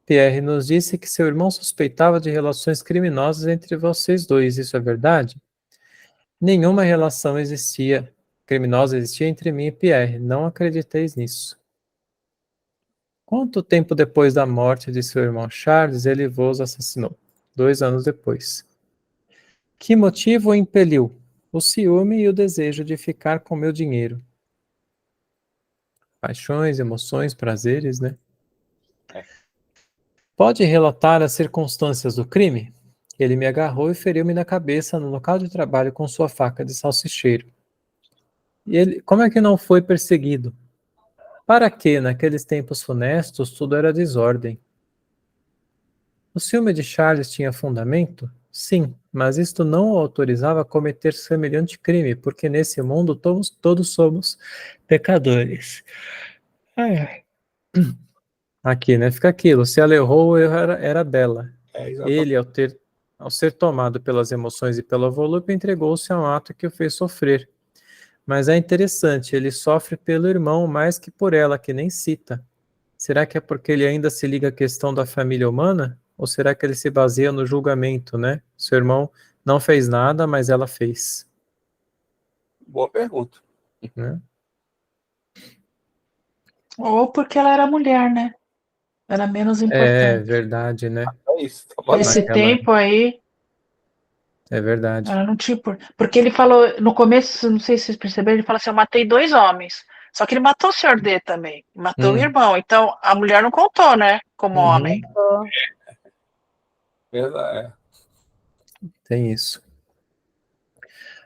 Pierre nos disse que seu irmão suspeitava de relações criminosas entre vocês dois. Isso é verdade? Nenhuma relação criminosa existia entre mim e Pierre. Não acrediteis nisso. Quanto tempo depois da morte de seu irmão Charles ele vos assassinou? 2 anos depois. Que motivo o impeliu? O ciúme e o desejo de ficar com meu dinheiro. Paixões, emoções, prazeres, né? Pode relatar as circunstâncias do crime? Ele me agarrou e feriu-me na cabeça no local de trabalho com sua faca de salsicheiro. E ele, como é que não foi perseguido? Para que, naqueles tempos funestos, tudo era desordem? O ciúme de Charles tinha fundamento? Sim, mas isto não o autorizava a cometer semelhante crime, porque nesse mundo todos somos pecadores. Ai. Aqui, né? Fica aquilo. Se ela errou, o erro era dela. Ele, ao ser tomado pelas emoções e pela volúpia, entregou-se a um ato que o fez sofrer. Mas é interessante, ele sofre pelo irmão mais que por ela, que nem cita. Será que é porque ele ainda se liga à questão da família humana? Ou será que ele se baseia no julgamento, né? Seu irmão não fez nada, mas ela fez. Boa pergunta. Né? Ou porque ela era mulher, né? Era menos importante. É verdade, né? É isso. Esse tempo aí. É verdade. Ela não tinha porque ele falou, no começo, não sei se vocês perceberam, ele falou assim, eu matei 2 homens. Só que ele matou o Sr. D também. Matou o irmão. Então, a mulher não contou, né? Como homem. Verdade. Tem isso.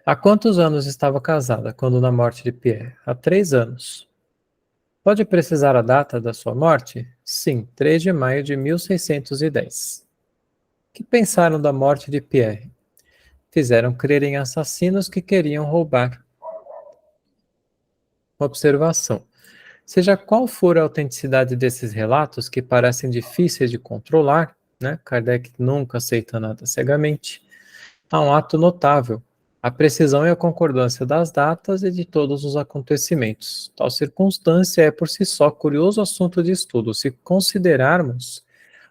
Há quantos anos estava casada quando na morte de Pierre? Há 3 anos. Pode precisar a data da sua morte? Sim, 3 de maio de 1610. Que pensaram da morte de Pierre? Fizeram crer em assassinos que queriam roubar. Observação. Seja qual for a autenticidade desses relatos, que parecem difíceis de controlar, né? Kardec nunca aceita nada cegamente, há um ato notável, a precisão e a concordância das datas e de todos os acontecimentos. Tal circunstância é por si só curioso assunto de estudo, se considerarmos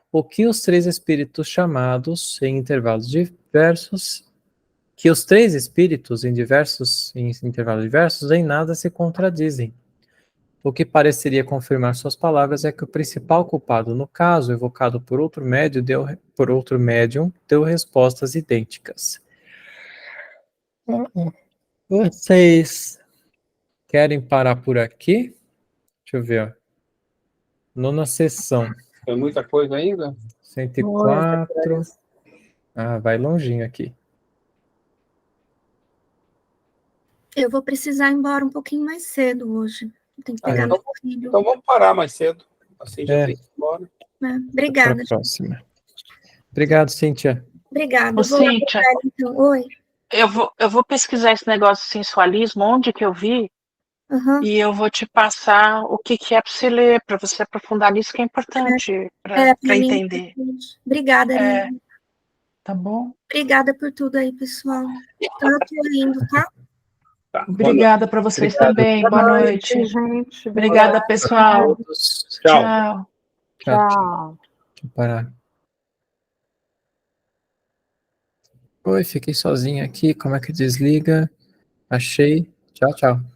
o que os 3 espíritos chamados em intervalos diversos, que os 3 espíritos em intervalos diversos em nada se contradizem. O que pareceria confirmar suas palavras é que o principal culpado no caso, evocado por outro médium, deu respostas idênticas. Vocês Querem parar por aqui? Deixa eu ver, ó. Nona sessão. Tem muita coisa ainda? 104. Ah, vai longinho aqui. Eu vou precisar ir embora um pouquinho mais cedo hoje. Tem que pegar meu filho. Então vamos parar mais cedo. Assim já tem que ir embora. Obrigada. Até a próxima. Obrigado, Cíntia. Obrigada. Ô, Eu vou lá Cíntia, pegar, então. Oi. eu vou pesquisar esse negócio de sensualismo, onde que eu vi, Uhum. e eu vou te passar o que é para você ler, para você aprofundar nisso, que é importante para mim, entender. Obrigada, Nívia. Tá bom? Obrigada por tudo aí, pessoal. Então, eu tô indo, tá? Tá. Obrigada para vocês também. Boa noite. gente. Obrigada, pessoal. Tchau. Tchau. Deixa eu parar. Oi, fiquei sozinho aqui. Como é que desliga? Achei. Tchau, tchau.